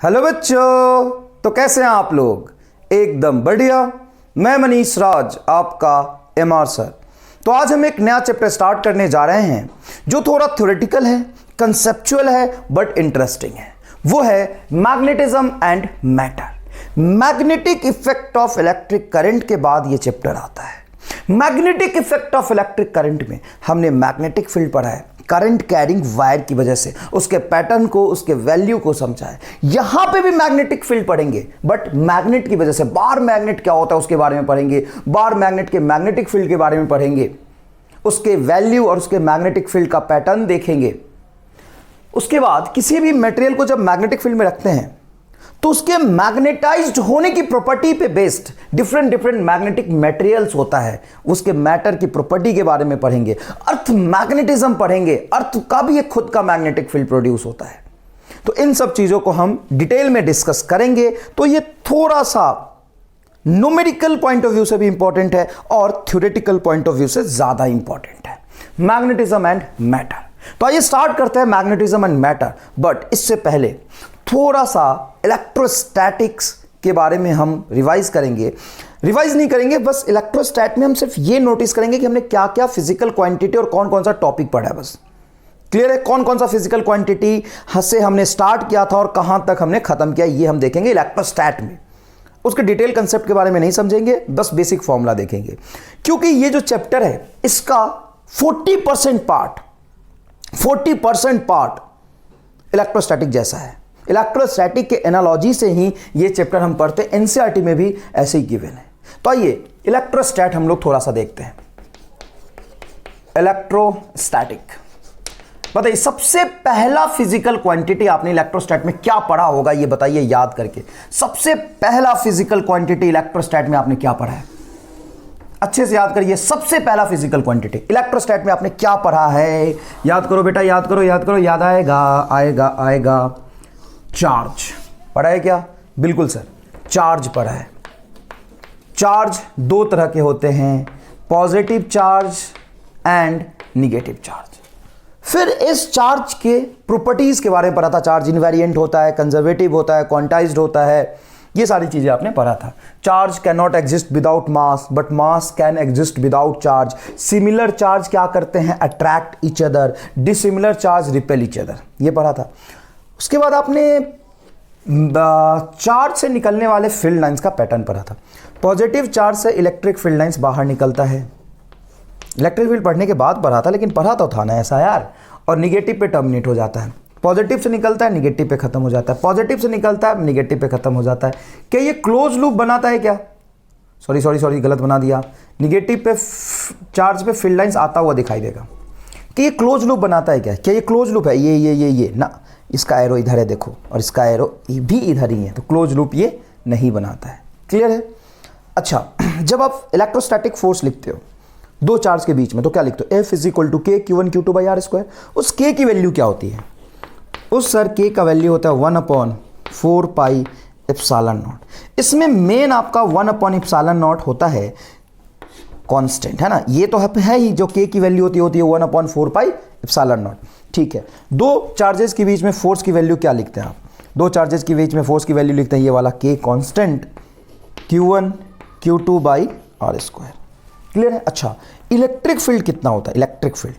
Hello बच्चों, तो कैसे हैं आप लोग? एकदम बढ़िया। मैं मनीष राज, आपका एमआर सर। तो आज हम एक नया चैप्टर स्टार्ट करने जा रहे हैं जो थोड़ा थ्योरेटिकल है, कंसेप्चुअल है, बट इंटरेस्टिंग है। वो है magnetism and matter. Magnetic effect of electric current के बाद ये चैप्टर आता है। Magnetic effect of electric current में हमने मैग्नेटिक फील्ड पढ़ा है, करंट कैरिंग वायर की वजह से उसके पैटर्न को, उसके वैल्यू को समझा है। यहां पे भी मैग्नेटिक फील्ड पढ़ेंगे, बट मैग्नेट की वजह से। बार मैग्नेट क्या होता है उसके बारे में पढ़ेंगे, बार मैग्नेट के मैग्नेटिक फील्ड के बारे में पढ़ेंगे, उसके वैल्यू और उसके मैग्नेटिक फील्ड का पैटर्न देखेंगे। उसके बाद किसी भी मटेरियल को जब मैग्नेटिक फील्ड में रखते हैं तो उसके मैग्नेटाइज्ड होने की प्रॉपर्टी पे बेस्ड डिफरेंट मैग्नेटिक मटेरियल्स होता है, उसके मैटर की प्रॉपर्टी के बारे में पढ़ेंगे। अर्थ मैग्नेटिज्म पढ़ेंगे, अर्थ का भी एक खुद का मैग्नेटिक फील्ड प्रोड्यूस होता है। तो इन सब चीजों को हम डिटेल में डिस्कस करेंगे। तो ये थोड़ा सा न्यूमेरिकल पॉइंट ऑफ व्यू से भी इंपॉर्टेंट है और थ्योरेटिकल पॉइंट ऑफ व्यू से ज्यादा इंपॉर्टेंट है, मैग्नेटिज्म एंड मैटर। तो आइए स्टार्ट करते हैं मैग्नेटिज्म एंड मैटर। बट इससे पहले थोड़ा सा इलेक्ट्रोस्टैटिक्स के बारे में हम रिवाइज करेंगे। रिवाइज नहीं करेंगे, बस इलेक्ट्रोस्टैट में हम सिर्फ ये नोटिस करेंगे कि हमने क्या क्या फिजिकल क्वांटिटी और कौन कौन सा टॉपिक पढ़ा है। बस क्लियर है? कौन कौन सा फिजिकल क्वांटिटी से हमने स्टार्ट किया था और कहां तक हमने खत्म किया, ये हम देखेंगे इलेक्ट्रोस्टैट में। उसके डिटेल कंसेप्ट के बारे में नहीं समझेंगे, बस बेसिक फॉर्मूला देखेंगे। क्योंकि ये जो चैप्टर है इसका 40% पार्ट इलेक्ट्रोस्टैटिक जैसा है। इलेक्ट्रोस्टैटिक के एनालॉजी से ही ये चैप्टर हम पढ़ते हैं, एनसीईआरटी में भी ऐसे ही गिवन है। तो आइए इलेक्ट्रोस्टैट हम लोग थोड़ा सा देखते हैं। इलेक्ट्रोस्टैटिक बताइए, सबसे पहला फिजिकल क्वांटिटी आपने इलेक्ट्रोस्टैट में क्या पढ़ा होगा, ये बताइए याद करके। सबसे पहला फिजिकल क्वांटिटी इलेक्ट्रोस्टैट में आपने क्या पढ़ा है? अच्छे से याद करिए। सबसे पहला फिजिकल क्वांटिटी इलेक्ट्रोस्टैट में आपने क्या पढ़ा है? याद करो बेटा, याद करो, याद आएगा। चार्ज पढ़ा है क्या? बिल्कुल सर, चार्ज पढ़ा है। चार्ज दो तरह के होते हैं, positive charge and negative charge. फिर इस चार्ज के प्रॉपर्टीज के बारे में पढ़ा था। चार्ज इनवेरिएंट होता है, कंजर्वेटिव होता है, क्वांटाइज्ड होता है, ये सारी चीजें आपने पढ़ा था। Charge can not exist without mass, but mass can exist without charge. Similar charge क्या करते हैं? Attract each other. Dissimilar charge repel each other, ये पढ़ा था। उसके बाद आपने चार्ज से निकलने वाले फील्ड लाइंस का पैटर्न पढ़ा था। पॉजिटिव चार्ज से इलेक्ट्रिक फील्ड लाइंस बाहर निकलता है। इलेक्ट्रिक फील्ड पढ़ने के बाद पढ़ा था, लेकिन पढ़ा तो था ना ऐसा यार। और निगेटिव पे टर्मिनेट हो जाता है। पॉजिटिव से निकलता है, निगेटिव पे खत्म हो जाता है। पॉजिटिव से निकलता है, निगेटिव पे खत्म हो जाता है। क्या ये क्लोज लूप बनाता है क्या? सॉरी गलत बना दिया। निगेटिव पे चार्ज पे फील्ड लाइंस आता हुआ दिखाई देगा। कि ये क्लोज लूप बनाता है क्या? क्या ये क्लोज लूप है? ये ना, इसका एरो इधर है देखो, और इसका एरो भी इधर ही है, तो क्लोज लूप ये नहीं बनाता है। क्लियर है? अच्छा, जब आप इलेक्ट्रोस्टैटिक फोर्स लिखते हो दो चार्ज के बीच में, तो क्या लिखते हो? F = K Q1 Q2 by R²। उस K की वैल्यू क्या होती है? उस सर K का वैल्यू होता है 1/4 पाई एप्सिलॉन नॉट। इसमें मेन आपका 1/एप्सिलॉन नॉट होता है कांस्टेंट, है ना। ये तो है ही, जो K की वैल्यू होती है 1/4 पाई एप्सिलॉन नॉट। ठीक है, दो चार्जेस के बीच में फोर्स की वैल्यू क्या लिखते हैं आप? दो चार्जेस के बीच में फोर्स की वैल्यू लिखते हैं ये वाला K constant, Q1 Q2 by R²। Clear है? अच्छा, इलेक्ट्रिक फील्ड कितना होता है? इलेक्ट्रिक फील्ड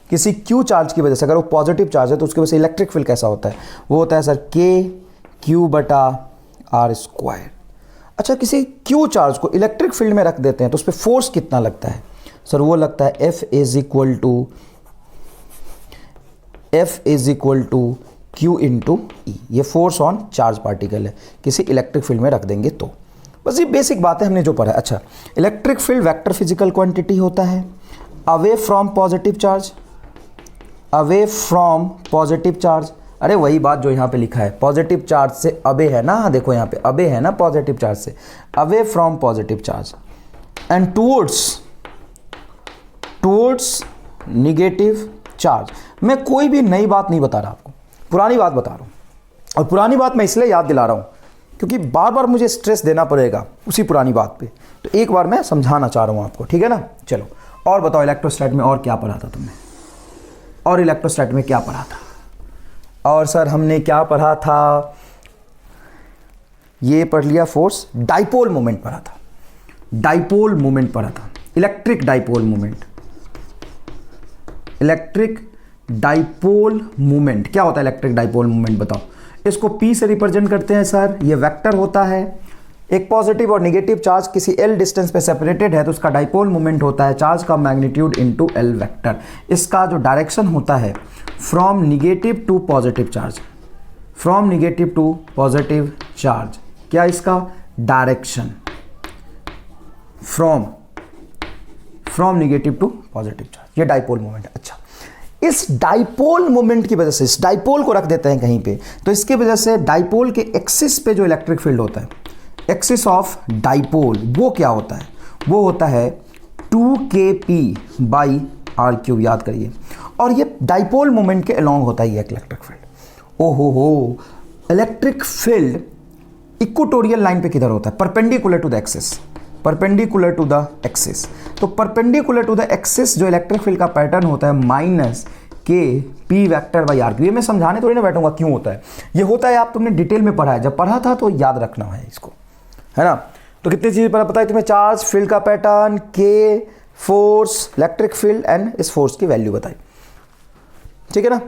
किसी Q चार्ज की वजह से, अगर वो पॉजिटिव चार्ज है तो उसकी वजह से इलेक्ट्रिक फील्ड कैसा होता है? वो होता है सर KQ/R²। अच्छा, किसी Q चार्ज को इलेक्ट्रिक फील्ड में रख देते हैं तो उस पर फोर्स कितना लगता है? सर वो लगता है F = Q × E। ये फोर्स ऑन चार्ज पार्टिकल है, किसी इलेक्ट्रिक फील्ड में रख देंगे तो। बस ये बेसिक बात है, हमने जो पढ़ा है। अच्छा, electric field vector physical quantity होता है। अवे फ्रॉम पॉजिटिव चार्ज, अरे वही बात जो यहाँ पे लिखा है, पॉजिटिव चार्ज से अवे है ना, देखो यहाँ पे अवे है ना, पॉजिटिव चार्ज से away from positive charge and towards negative charge. मैं कोई भी नई बात नहीं बता रहा आपको, पुरानी बात बता रहा हूँ। और पुरानी बात मैं इसलिए याद दिला रहा हूँ क्योंकि बार बार मुझे स्ट्रेस देना पड़ेगा उसी पुरानी बात पे, तो एक बार मैं समझाना चाह रहा हूँ आपको, ठीक है ना। चलो और बताओ, इलेक्ट्रोस्टैट में और क्या पढ़ा था तुमने? और इलेक्ट्रोस्टैट में क्या पढ़ा था? और सर हमने क्या पढ़ा था? ये पढ़ लिया फोर्स। डाइपोल मोमेंट पढ़ा था, डाइपोल मोमेंट पढ़ा था, electric dipole moment. Electric dipole moment क्या होता है? इलेक्ट्रिक डाइपोल मोमेंट बताओ। इसको P से रिप्रेजेंट करते हैं सर, ये वेक्टर होता है। एक पॉजिटिव और नेगेटिव चार्ज किसी L डिस्टेंस पे सेपरेटेड है तो उसका डाइपोल मोमेंट होता है चार्ज का मैग्नीट्यूड इनटू L वेक्टर। इसका जो डायरेक्शन होता है from negative to positive charge, from negative to positive charge, क्या इसका direction from negative to positive charge, ये डाइपोल मोमेंट है। अच्छा, इस डाइपोल मोमेंट की वजह से, इस डाइपोल को रख देते हैं कहीं पे, तो इसकी वजह से डाइपोल के एक्सिस पे जो इलेक्ट्रिक फील्ड होता है, एक्सिस ऑफ डाइपोल, वो क्या होता है? वो होता है 2kp/r³, याद करिए। और ये डाइपोल मोमेंट के अलोंग होता है ये इलेक्ट्रिक फील्ड। ओहो हो, इलेक्ट्रिक फील्ड इक्वेटोरियल लाइन पे किधर होता है? Perpendicular to the axis, perpendicular to the axis. तो परपेंडिकुलर टू द एक्सिस जो इलेक्ट्रिक फील्ड का पैटर्न होता है -kp/r³। ये मैं समझाने थोड़ी ना बैठूंगा क्यों होता है, ये होता है, आप तुमने डिटेल में पढ़ा है, जब पढ़ा था तो याद रखना है इसको, है ना। तो कितनी चीज़ पता है तुम्हें? चार्ज, फील्ड का पैटर्न, के, फोर्स, इलेक्ट्रिक फील्ड एंड इस फोर्स की वैल्यू बताई, ठीक है ना।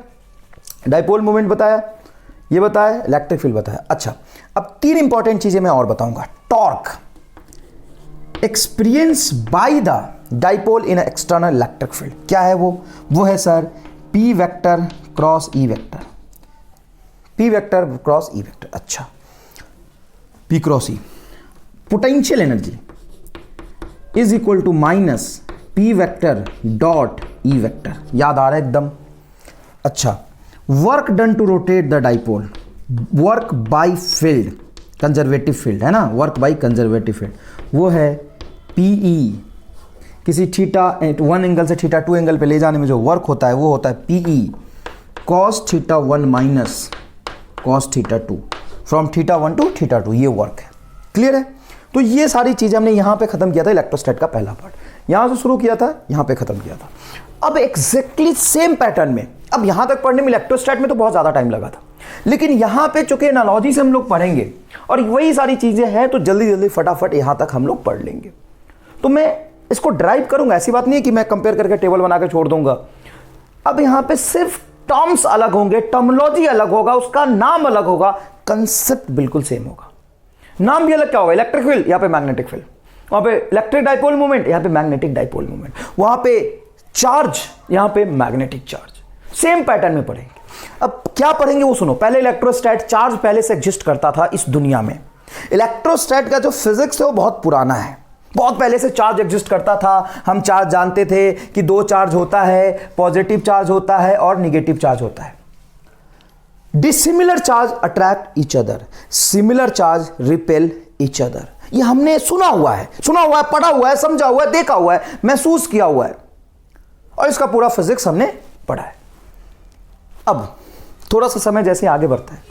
डाइपोल मोमेंट बताया, ये बताया, इलेक्ट्रिक फील्ड बताया। अच्छा, अब 3 इंपॉर्टेंट चीजें मैं और बताऊंगा। Torque experience by the dipole in external electric field, क्या है वो है sir P vector cross E vector, P vector cross E vector. अच्छा, P cross E, potential energy is equal to -P vector dot E vector, याद आ रहा है एकदम। अच्छा, work done to rotate the dipole, work by field, conservative field है ना, work by conservative field, वो है PE। किसी थीटा 1 एंगल से थीटा 2 एंगल पे ले जाने में जो वर्क होता है वो होता है PE cos θ1 minus cos θ2, from θ1 to θ2, ये वर्क है। क्लियर है? तो ये सारी चीजें हमने यहां पे खत्म किया था, इलेक्ट्रोस्टैट का पहला पार्ट यहां से शुरू किया था, यहां पे खत्म किया था। अब एग्जैक्टली सेम पैटर्न में, अब यहां तक पढ़ने में इलेक्ट्रोस्टैट में तो बहुत ज्यादा टाइम लगा था, लेकिन यहां पे चूंकि एनालॉजी से हम लोग पढ़ेंगे और वही सारी चीजें हैं तो जल्दी जल्दी फटाफट यहां तक हम लोग पढ़ लेंगे। तो मैं इसको ड्राइव करूंगा, ऐसी बात नहीं है कि मैं कंपेयर करके टेबल बना के छोड़ दूंगा। अब यहां पे सिर्फ टर्म्स अलग होंगे, टर्मोलॉजी अलग होगा, उसका नाम अलग होगा, कंसेप्ट बिल्कुल सेम होगा। नाम भी अलग क्या होगा? इलेक्ट्रिक फील्ड, यहां पे मैग्नेटिक फील्ड, वहां पे इलेक्ट्रिक डाइपोल मोमेंट, यहां पे मैग्नेटिक डाइपोल मोमेंट, वहां पे चार्ज, यहां पे मैग्नेटिक चार्ज, सेम पैटर्न में पढ़ेंगे। अब क्या पढ़ेंगे वो सुनो। पहले इलेक्ट्रोस्टैट, चार्ज पहले से एग्जिस्ट करता था इस दुनिया में। इलेक्ट्रोस्टैट का जो फिजिक्स है वो बहुत पुराना है, बहुत पहले से चार्ज एग्जिस्ट करता था। हम चार्ज जानते थे कि 2 चार्ज होता है, पॉजिटिव चार्ज होता है और निगेटिव चार्ज होता है। Dissimilar charge attract each other, similar charge repel each other, ये हमने सुना हुआ है, पढ़ा हुआ है, समझा हुआ है, देखा हुआ है, महसूस किया हुआ है, और इसका पूरा फिजिक्स हमने पढ़ा है। अब थोड़ा सा समय जैसे आगे बढ़ता है,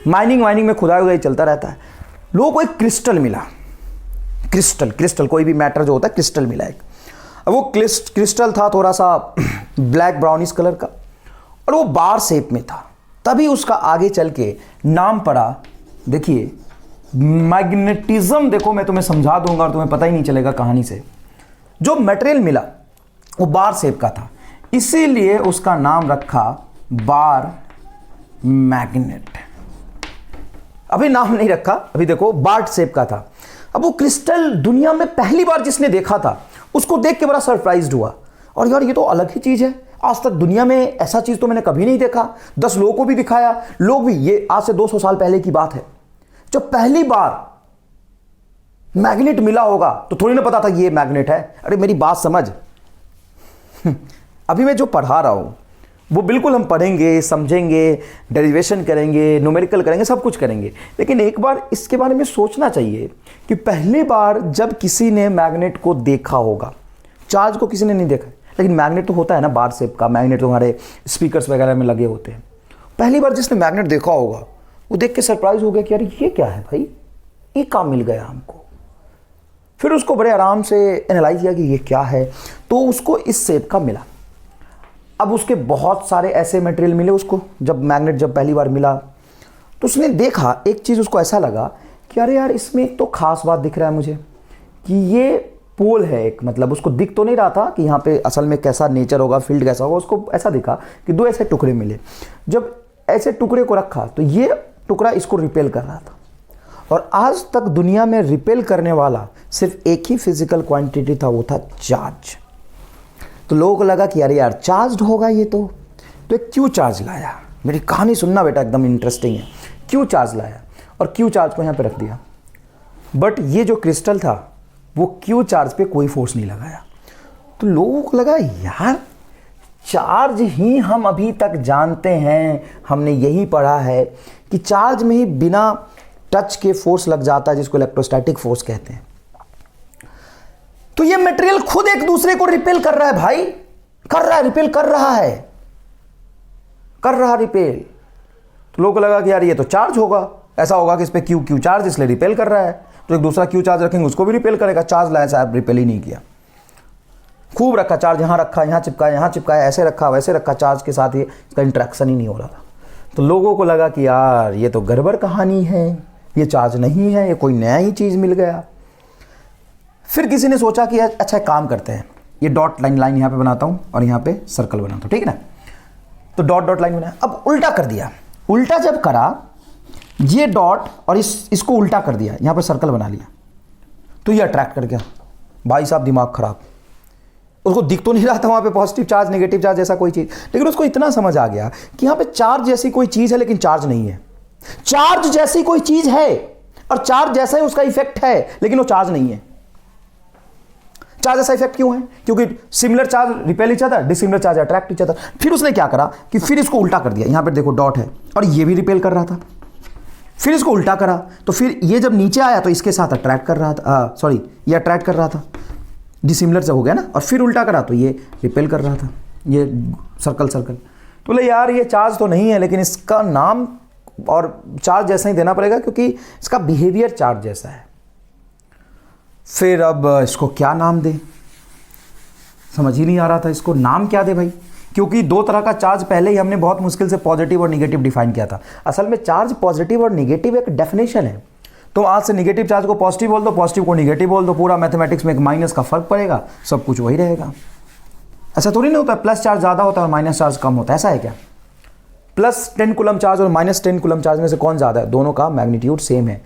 माइनिंग में खुदाई उदाई चलता रहता है, लोगों को एक क्रिस्टल मिला, क्रिस्टल कोई भी मैटर जो होता है क्रिस्टल मिला एक। अब वो क्रिस्टल था थोड़ा सा ब्लैक ब्राउनिश कलर का और वो बार शेप में था। तभी उसका आगे चल के नाम पड़ा, देखिए मैग्नेटिज्म। देखो मैं तुम्हें समझा दूंगा और तुम्हें पता ही नहीं चलेगा कहानी से। जो मटेरियल मिला वो बार शेप का था, इसीलिए उसका नाम रखा बार मैग्नेट। अभी नाम नहीं रखा, अभी देखो बार शेप का था। अब वो क्रिस्टल दुनिया में पहली बार जिसने देखा था उसको देख के बड़ा सरप्राइज्ड हुआ, और यार ये तो अलग ही चीज है, आज तक दुनिया में ऐसा चीज तो मैंने कभी नहीं देखा। 10 लोगों को भी दिखाया, लोग भी, ये आज से 200 साल पहले की बात है जब पहली बार मैग्नेट मिला होगा, तो थोड़ी ना पता था कि ये मैग्नेट है। अरे मेरी बात समझ, अभी मैं जो पढ़ा रहा हूं वो बिल्कुल हम पढ़ेंगे, समझेंगे, डेरिवेशन करेंगे, न्यूमेरिकल करेंगे, सब कुछ करेंगे, लेकिन एक बार इसके बारे में सोचना चाहिए कि पहली बार जब किसी ने मैग्नेट को देखा होगा, चार्ज को किसी ने नहीं देखा, लेकिन मैग्नेट तो होता है ना बार शेप का, मैग्नेट तो हमारे स्पीकर्स वगैरह में लगे होते हैं। पहली बार जिसने मैग्नेट देखा होगा वो देख के सरप्राइज हो गया कि यार ये क्या है भाई, ये काम मिल गया हमको। फिर उसको बड़े आराम से एनालाइज किया कि ये क्या है, तो उसको इस शेप का मिला। अब उसके बहुत सारे ऐसे मटेरियल मिले उसको, जब मैग्नेट जब पहली बार मिला तो उसने देखा एक चीज़, उसको ऐसा लगा कि अरे यार इसमें एक तो खास बात दिख रहा है मुझे कि ये पोल है एक, मतलब उसको दिख तो नहीं रहा था कि यहाँ पे असल में कैसा नेचर होगा, फील्ड कैसा होगा, उसको ऐसा दिखा कि दो ऐसे टुकड़े मिले। जब ऐसे टुकड़े को रखा तो ये टुकड़ा इसको रिपेल कर रहा था, और आज तक दुनिया में रिपेल करने वाला सिर्फ एक ही फिजिकल क्वांटिटी था, वो था चार्ज। तो लोगों को लगा कि अरे यार चार्ज होगा ये तो एक क्यू चार्ज लाया। मेरी कहानी सुनना बेटा, एकदम इंटरेस्टिंग है। क्यू चार्ज लाया और क्यू चार्ज को यहाँ पे रख दिया, बट ये जो क्रिस्टल था वो क्यू चार्ज पे कोई फोर्स नहीं लगाया। तो लोगों को लगा यार चार्ज ही हम अभी तक जानते हैं, हमने यही पढ़ा है कि चार्ज में ही बिना टच के फोर्स लग जाता है, जिसको इलेक्ट्रोस्टैटिक फोर्स कहते हैं। तो ये मटेरियल खुद एक दूसरे को रिपेल कर रहा है भाई, कर रहा है, रिपेल कर रहा है, कर रहा रिपेल। तो लोगों को लगा कि यार ये तो चार्ज होगा, ऐसा होगा कि इस पे क्यू चार्ज इसलिए रिपेल कर रहा है, तो एक दूसरा क्यू चार्ज रखेंगे उसको भी रिपेल करेगा। चार्ज लाया साहब, रिपेल ही नहीं किया। खूब रखा चार्ज, यहाँ रखा, यहाँ चिपकाया, यहाँ चिपकाया, ऐसे रखा वैसे रखा, चार्ज के साथ ही इसका इंटरेक्शन ही नहीं हो रहा था। तो लोगों को लगा कि यार ये तो गड़बड़ कहानी है, ये चार्ज नहीं है, ये कोई नया ही चीज़ मिल गया। फिर किसी ने सोचा कि अच्छा एक काम करते हैं, ये डॉट लाइन यहाँ पे बनाता हूँ और यहाँ पे सर्कल बनाता हूँ, ठीक है ना। तो डॉट लाइन बनाया, अब उल्टा कर दिया। उल्टा जब करा, ये डॉट और इसको उल्टा कर दिया, यहाँ पे सर्कल बना लिया, तो ये अट्रैक्ट कर गया। भाई साहब दिमाग खराब, उसको दिख तो नहीं रहा था वहाँ पे पॉजिटिव चार्ज नेगेटिव चार्ज ऐसा कोई चीज़, लेकिन उसको इतना समझ आ गया कि यहाँ पे चार्ज जैसी कोई चीज़ है लेकिन चार्ज नहीं है। चार्ज जैसी कोई चीज़ है और चार्ज जैसा ही उसका इफेक्ट है, लेकिन वो चार्ज नहीं है। चार्ज ऐसा इफेक्ट क्यों है? क्योंकि similar charge repel each other, dissimilar charge attract each other. फिर उसने क्या करा कि फिर इसको उल्टा कर दिया, यहाँ पे देखो डॉट है और ये भी रिपेल कर रहा था। फिर इसको उल्टा करा तो फिर ये जब नीचे आया तो इसके साथ अट्रैक्ट कर रहा था, सॉरी ये अट्रैक्ट कर रहा था, डिसिमिलर से हो गया ना। और फिर उल्टा करा तो ये रिपेल कर रहा था, ये सर्कल। तो बोले यार ये चार्ज तो नहीं है, लेकिन इसका नाम और चार्ज जैसा ही देना पड़ेगा क्योंकि इसका बिहेवियर चार्ज जैसा है। फिर अब इसको क्या नाम दे, समझ ही नहीं आ रहा था इसको नाम क्या दे भाई, क्योंकि दो तरह का चार्ज पहले ही हमने बहुत मुश्किल से पॉजिटिव और नेगेटिव डिफाइन किया था। असल में चार्ज पॉजिटिव और नेगेटिव एक डेफिनेशन है। तो आज से नेगेटिव चार्ज को पॉजिटिव बोल दो, पॉजिटिव को नेगेटिव बोल दो, पूरा मैथमेटिक्स में एक माइनस का फर्क पड़ेगा, सब कुछ वही रहेगा। ऐसा थोड़ी नहीं होता प्लस चार्ज ज़्यादा होता है और माइनस चार्ज कम होता है, ऐसा है क्या? प्लस 10 कूलम चार्ज और माइनस 10 कूलम चार्ज में से कौन ज़्यादा है? दोनों का मैग्नीट्यूड सेम है,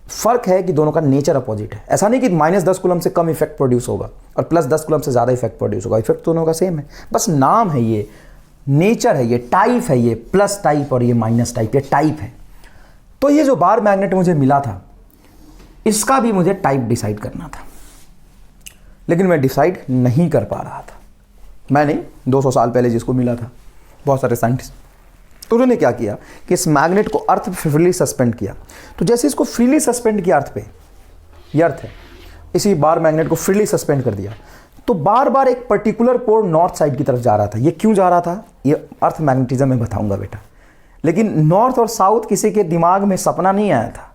फर्क है कि दोनों का नेचर अपोजिट है। ऐसा नहीं कि माइनस 10 कूलम से कम इफेक्ट प्रोड्यूस होगा और प्लस 10 कूलम से ज़्यादा इफेक्ट प्रोड्यूस होगा, इफेक्ट दोनों का सेम है, बस नाम है, ये नेचर है, ये टाइप है, ये प्लस टाइप और ये माइनस टाइप, ये टाइप है। तो ये जो बार मैग्नेट मुझे मिला था इसका भी मुझे टाइप डिसाइड करना था, लेकिन मैं डिसाइड नहीं कर पा रहा था। मैं नहीं, 200 साल पहले जिसको मिला था बहुत सारे साइंटिस्ट, तो उन्होंने क्या किया कि इस मैग्नेट को अर्थ पे फ्रीली सस्पेंड किया। तो जैसे इसको फ्रीली सस्पेंड किया अर्थ पे, ये अर्थ है, इसी बार मैग्नेट को फ्रीली सस्पेंड कर दिया, तो बार बार एक पर्टिकुलर पोल नॉर्थ साइड की तरफ जा रहा था। ये क्यों जा रहा था ये अर्थ मैग्नेटिज्म में बताऊंगा बेटा, लेकिन नॉर्थ और साउथ किसी के दिमाग में सपना नहीं आया था।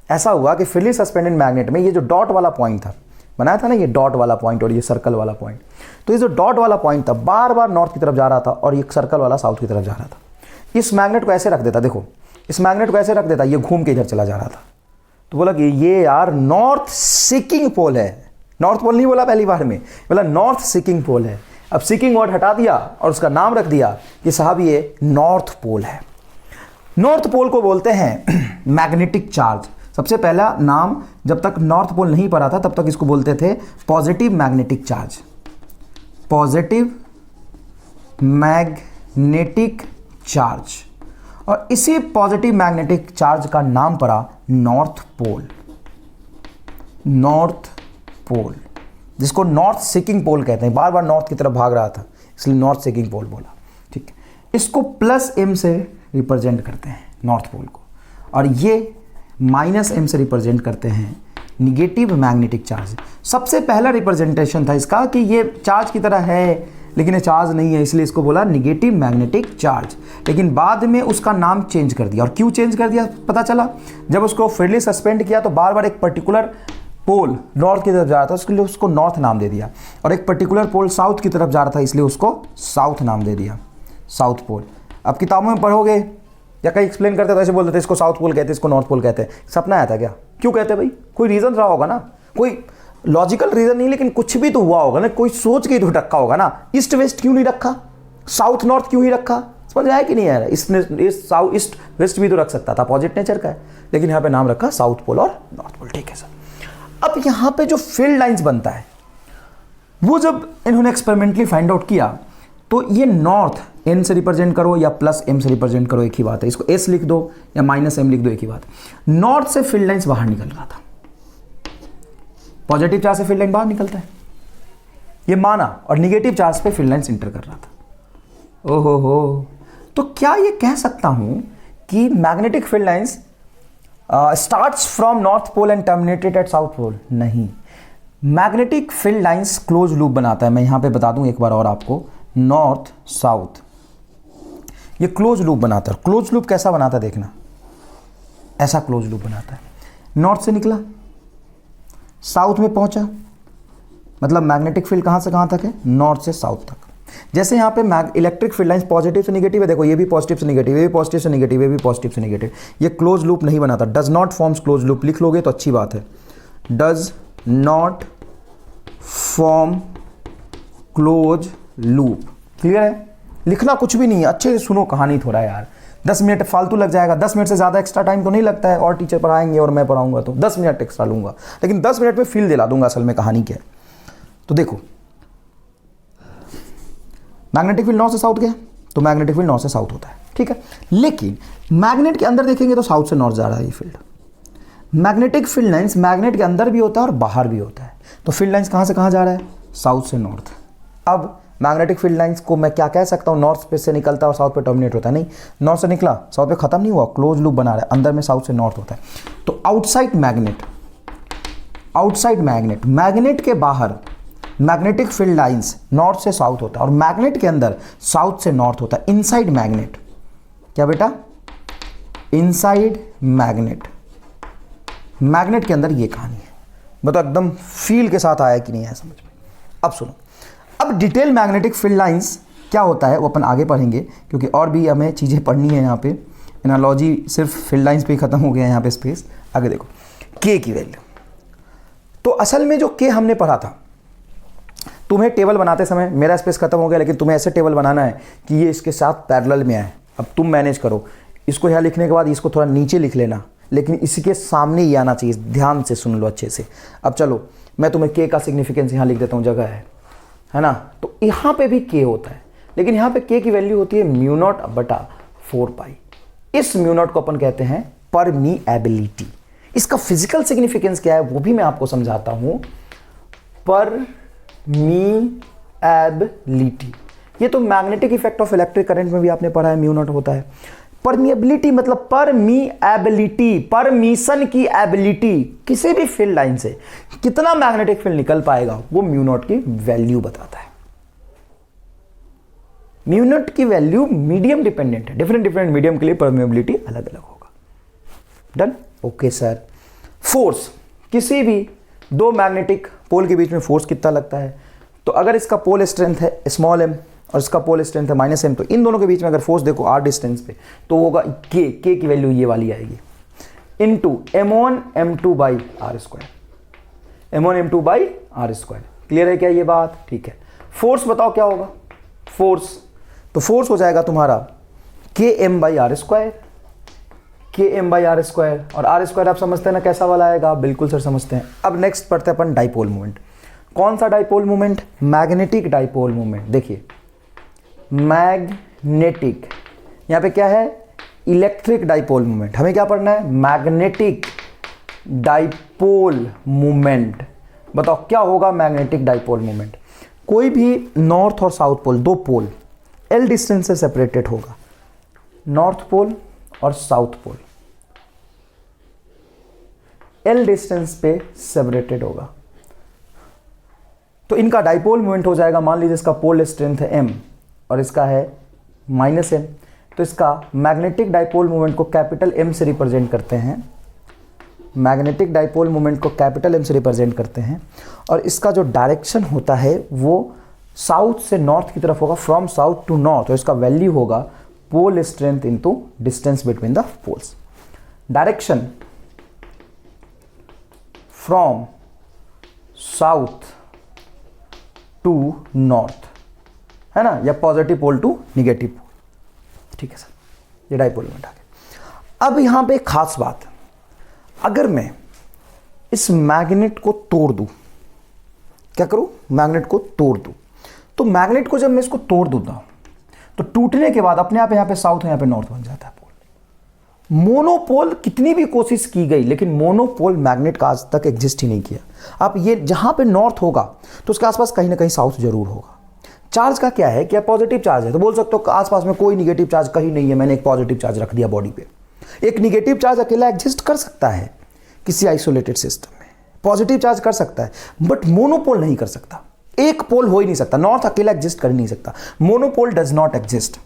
ऐसा हुआ कि फ्रीली सस्पेंडेड मैग्नेट में ये जो डॉट वाला पॉइंट था, बनाया था ना ये डॉट वाला पॉइंट और ये सर्कल वाला पॉइंट, तो ये जो डॉट वाला पॉइंट था बार बार नॉर्थ की तरफ जा रहा था और ये सर्कल वाला साउथ की तरफ जा रहा था। इस मैग्नेट को ऐसे रख देता, देखो इस मैग्नेट को ऐसे रख देता, ये घूम के इधर चला जा रहा था। तो बोला कि ये यार नॉर्थ सीकिंग पोल है, नॉर्थ पोल नहीं बोला पहली बार में, बोला नॉर्थ सीकिंग पोल है। अब सीकिंग वर्ड हटा दिया और उसका नाम रख दिया कि साहब ये नॉर्थ पोल है। नॉर्थ पोल को बोलते हैं मैग्नेटिक चार्ज। सबसे पहला नाम जब तक नॉर्थ पोल नहीं पड़ा था तब तक इसको बोलते थे positive magnetic charge, positive magnetic charge. और इसी पॉजिटिव मैग्नेटिक चार्ज का नाम पड़ा नॉर्थ पोल, नॉर्थ पोल, जिसको नॉर्थ सीकिंग पोल कहते हैं। बार बार नॉर्थ की तरफ भाग रहा था इसलिए नॉर्थ सीकिंग पोल बोला, ठीक है। इसको प्लस m से रिप्रेजेंट करते हैं नॉर्थ पोल को, और ये माइनस m से रिप्रेजेंट करते हैं निगेटिव मैग्नेटिक चार्ज। सबसे पहला रिप्रेजेंटेशन था इसका कि ये चार्ज की तरह है लेकिन ये चार्ज नहीं है, इसलिए इसको बोला निगेटिव मैग्नेटिक चार्ज। लेकिन बाद में उसका नाम चेंज कर दिया। और क्यों चेंज कर दिया पता चला, जब उसको फ्रीली सस्पेंड किया तो बार बार एक पर्टिकुलर पोल नॉर्थ की तरफ जा रहा था, उसके लिए उसको नॉर्थ नाम दे दिया, और एक पर्टिकुलर पोल साउथ की तरफ जा रहा था इसलिए उसको साउथ नाम दे दिया, साउथ पोल। अब किताबों में पढ़ोगे या कहीं एक्सप्लेन करते तो ऐसे बोलते थे इसको साउथ पोल कहते हैं, इसको नॉर्थ पोल कहते हैं। सपना आया था क्या? क्यों कहते हैं भाई? कोई रीजन रहा होगा ना, कोई लॉजिकल रीजन नहीं, लेकिन कुछ भी तो हुआ होगा ना, कोई सोच के ही तो रखा होगा ना। ईस्ट वेस्ट क्यों नहीं रखा, साउथ नॉर्थ क्यों ही रखा? समझ आया कि नहीं आया? इस साउथ ईस्ट वेस्ट भी तो रख सकता था, अपोजिट नेचर का है, लेकिन यहाँ पे नाम रखा साउथ पोल और नॉर्थ पोल। ठीक है सर। अब यहाँ पे जो फील्ड लाइंस बनता है वो जब इन्होंने एक्सपेरिमेंटली फाइंड आउट किया तो ये नॉर्थ एन से रिप्रेजेंट करो या प्लस एम से रिप्रेजेंट करो, एक ही बात है। इसको एस लिख दो या माइनस एम लिख दो, एक ही बात है। नॉर्थ से फील्ड लाइंस बाहर निकल रहा था, पॉजिटिव चार्ज से फील्ड लाइन बाहर निकलता है, ये माना, और निगेटिव चार्ज पे फील्ड लाइंस इंटर कर रहा था। ओहो हो, तो क्या ये कह सकता हूं कि magnetic field lines starts from north pole and terminated at south pole? नहीं, magnetic field lines close loop बनाता है। मैं यहां पे बता दूं एक बार और आपको, नॉर्थ साउथ ये क्लोज लूप बनाता है। क्लोज लूप कैसा बनाता है देखना, ऐसा क्लोज लूप बनाता है। नॉर्थ से निकला, साउथ में पहुंचा, मतलब मैग्नेटिक फील्ड कहां से कहां तक है? नॉर्थ से साउथ तक। जैसे यहाँ पे इलेक्ट्रिक फील्ड लाइंस पॉजिटिव से नेगेटिव है, देखो ये भी पॉजिटिव से नेगेटिव, ये भी पॉजिटिव से नेगेटिव, ये भी पॉजिटिव से नेगेटिव। ये क्लोज लूप नहीं बनाता, does not forms close loop. लिख लोगे तो अच्छी बात है, does not form close loop. Clear है? लिखना कुछ भी नहीं है, अच्छे से सुनो कहानी थोड़ा यार। 10 मिनट फालतू लग जाएगा, 10 मिनट से ज़्यादा एक्स्ट्रा टाइम तो नहीं लगता है, और टीचर पढ़ाएंगे और मैं पढ़ाऊंगा तो 10 मिनट एक्स्ट्रा लूंगा, लेकिन 10 मिनट में फील दिला दूंगा असल में कहानी क्या है। तो देखो, मैग्नेटिक फील्ड नॉर्थ से साउथ गया तो मैग्नेटिक फील्ड नॉर्थ से साउथ होता है, ठीक है। लेकिन मैग्नेट के अंदर देखेंगे तो साउथ से नॉर्थ जा रहा है ये field. Magnetic field lines magnet के अंदर भी होता है और बाहर भी होता है, तो फील्ड लाइंस कहां से कहां जा रहा है? साउथ से नॉर्थ। अब मैग्नेटिक फील्ड लाइंस को मैं क्या कह सकता हूं? नॉर्थ पे से निकलता है और साउथ पे टर्मिनेट होता है। नहीं, नॉर्थ से निकला साउथ पे खत्म नहीं हुआ, क्लोज लूप बना रहा है, अंदर में साउथ से नॉर्थ होता है। तो आउटसाइड मैग्नेट, मैग्नेट के बाहर मैग्नेटिक फील्ड लाइंस नॉर्थ से साउथ होता है और मैग्नेट के अंदर साउथ से नॉर्थ होता है। इनसाइड मैग्नेट, क्या बेटा? इनसाइड मैग्नेट के अंदर ये कहानी है। बताओ एकदम फील के साथ आया कि नहीं आया समझ में? अब सुनो, अब डिटेल मैग्नेटिक फील्ड लाइंस क्या होता है वो अपन आगे पढ़ेंगे, क्योंकि और भी हमें चीज़ें पढ़नी है। यहाँ पे एनालॉजी सिर्फ फील्ड लाइंस पे ही खत्म हो गया है यहाँ पे स्पेस। आगे देखो, के की वैल्यू। तो असल में जो के हमने पढ़ा था, तुम्हें टेबल बनाते समय, मेरा स्पेस खत्म हो गया, लेकिन तुम्हें ऐसे टेबल बनाना है कि ये इसके साथ पैरेलल में आए। अब तुम मैनेज करो, इसको यहाँ लिखने के बाद इसको थोड़ा नीचे लिख लेना, लेकिन इसके सामने ही आना चाहिए। ध्यान से सुन लो अच्छे से। अब चलो मैं तुम्हें के का सिग्निफिकेंस यहाँ लिख देता हूँ, जगह है ना। तो यहाँ पे भी के होता है, लेकिन यहाँ पे के की वैल्यू होती है म्यू नॉट बटा 4 पाई। इस म्यू नॉट को अपन कहते हैं परमीएबिलिटी। इसका फिजिकल सिग्निफिकेंस क्या है वो भी मैं आपको समझाता हूँ। परमीएबिलिटी, ये तो magnetic effect of electric current में भी आपने पढ़ा है, म्यू नॉट होता है। परमीएबिलिटी मतलब परमीएबिलिटी, परमिशन की एबिलिटी, किसी भी फील्ड लाइन से कितना मैग्नेटिक फील्ड निकल पाएगा वो म्यू नॉट की वैल्यू बताता है। म्यू नॉट की वैल्यू मीडियम डिपेंडेंट है, डिफरेंट मीडियम के लिए परमीएबिलिटी अलग अलग होगा। डन? Okay sir. फोर्स, किसी भी दो मैग्नेटिक पोल के बीच में फोर्स कितना लगता है? तो अगर इसका पोल स्ट्रेंथ है स्मॉल m और इसका पोल स्ट्रेंथ है -m, तो इन दोनों के बीच में अगर फोर्स देखो r डिस्टेंस पे, तो होगा के की वैल्यू ये वाली आएगी, into m1 m2 by r square, m1 m2 by r square. Clear है क्या ये बात? ठीक है। फोर्स बताओ क्या होगा? फोर्स, तो फोर्स हो जाएगा तुम्हारा km by r square, km by r square. और r स्क्वायर आप समझते हैं ना कैसा वाला आएगा? बिल्कुल सर समझते हैं। अब नेक्स्ट पढ़ते हैं अपन डाइपोल मोमेंट। कौन सा dipole moment? Magnetic dipole moment. देखिए मैग्नेटिक, यहां पे क्या है? Electric dipole moment. हमें क्या पढ़ना है? Magnetic dipole moment. बताओ क्या होगा मैग्नेटिक डाइपोल मोमेंट? कोई भी नॉर्थ और साउथ पोल, दो पोल L डिस्टेंस से सेपरेटेड होगा, नॉर्थ पोल और साउथ पोल L डिस्टेंस पे सेपरेटेड होगा, तो इनका डाइपोल मोमेंट हो जाएगा। मान लीजिए इसका पोल स्ट्रेंथ है m और इसका है -m, तो इसका मैग्नेटिक डाइपोल मोमेंट को कैपिटल M से रिप्रेजेंट करते हैं। मैग्नेटिक डाइपोल मोमेंट को कैपिटल M से रिप्रेजेंट करते हैं, और इसका जो डायरेक्शन होता है वो साउथ से नॉर्थ की तरफ होगा, फ्रॉम साउथ टू नॉर्थ। तो इसका वैल्यू होगा pole strength into distance between the poles. Direction from south to north, है ना, या positive pole to negative pole. ठीक है सर, ये डाइपोल मोमेंट आ गया। अब यहां पे एक खास बात, अगर मैं इस मैग्नेट को तोड़ दूं, क्या करूं, मैग्नेट को तोड़ दूं, तो मैग्नेट को जब मैं इसको तोड़ दूंगा तो टूटने के बाद अपने आप यहां पे साउथ है, यहां पे नॉर्थ बन जाता है पोल। मोनोपोल कितनी भी कोशिश की गई, लेकिन मोनोपोल मैग्नेट का आज तक एग्जिस्ट ही नहीं किया। आप ये जहां पे नॉर्थ होगा तो उसके आसपास कहीं ना कहीं साउथ जरूर होगा। चार्ज का क्या है, क्या पॉजिटिव चार्ज है तो बोल सकते हो आसपास में कोई निगेटिव चार्ज कहीं नहीं है, मैंने एक पॉजिटिव चार्ज रख दिया बॉडी पे। एक निगेटिव चार्ज अकेला एग्जिस्ट कर सकता है किसी आइसोलेटेड सिस्टम में, पॉजिटिव चार्ज कर सकता है, बट मोनोपोल नहीं कर सकता। एक पोल हो ही नहीं सकता, नॉर्थ अकेला एग्जिस्ट कर नहीं सकता। Monopole does not exist,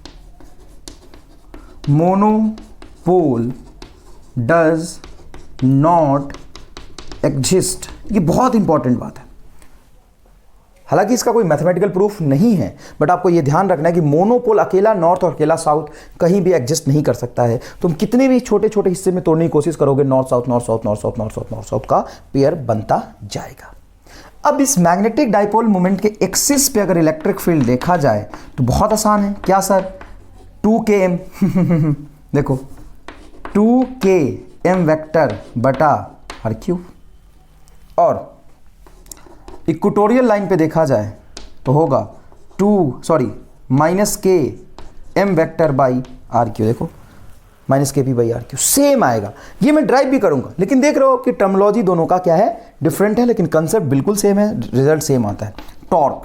monopole does not exist. ये बहुत इंपॉर्टेंट बात है। हालांकि इसका कोई मैथमेटिकल प्रूफ नहीं है, बट आपको यह ध्यान रखना है कि मोनोपोल अकेला नॉर्थ और अकेला साउथ कहीं भी एग्जिस्ट नहीं कर सकता है। तुम कितने भी छोटे छोटे हिस्से में तोड़ने की कोशिश करोगे, north south north south north south north south north south का पेयर बनता जाएगा। अब इस मैग्नेटिक डाइपोल मोमेंट के एक्सिस पे अगर इलेक्ट्रिक फील्ड देखा जाए तो बहुत आसान है। क्या सर, 2km देखो 2km वेक्टर बटा r क्यूब, और इक्वेटोरियल लाइन पे देखा जाए तो होगा -km vector by r cube. देखो -kp by r cube same आएगा। ये मैं ड्राइव भी करूंगा, लेकिन देख रहे हो कि टर्मिनोलॉजी दोनों का क्या है, डिफरेंट है, लेकिन कंसेप्ट बिल्कुल सेम है, रिजल्ट सेम आता है। टॉर्क,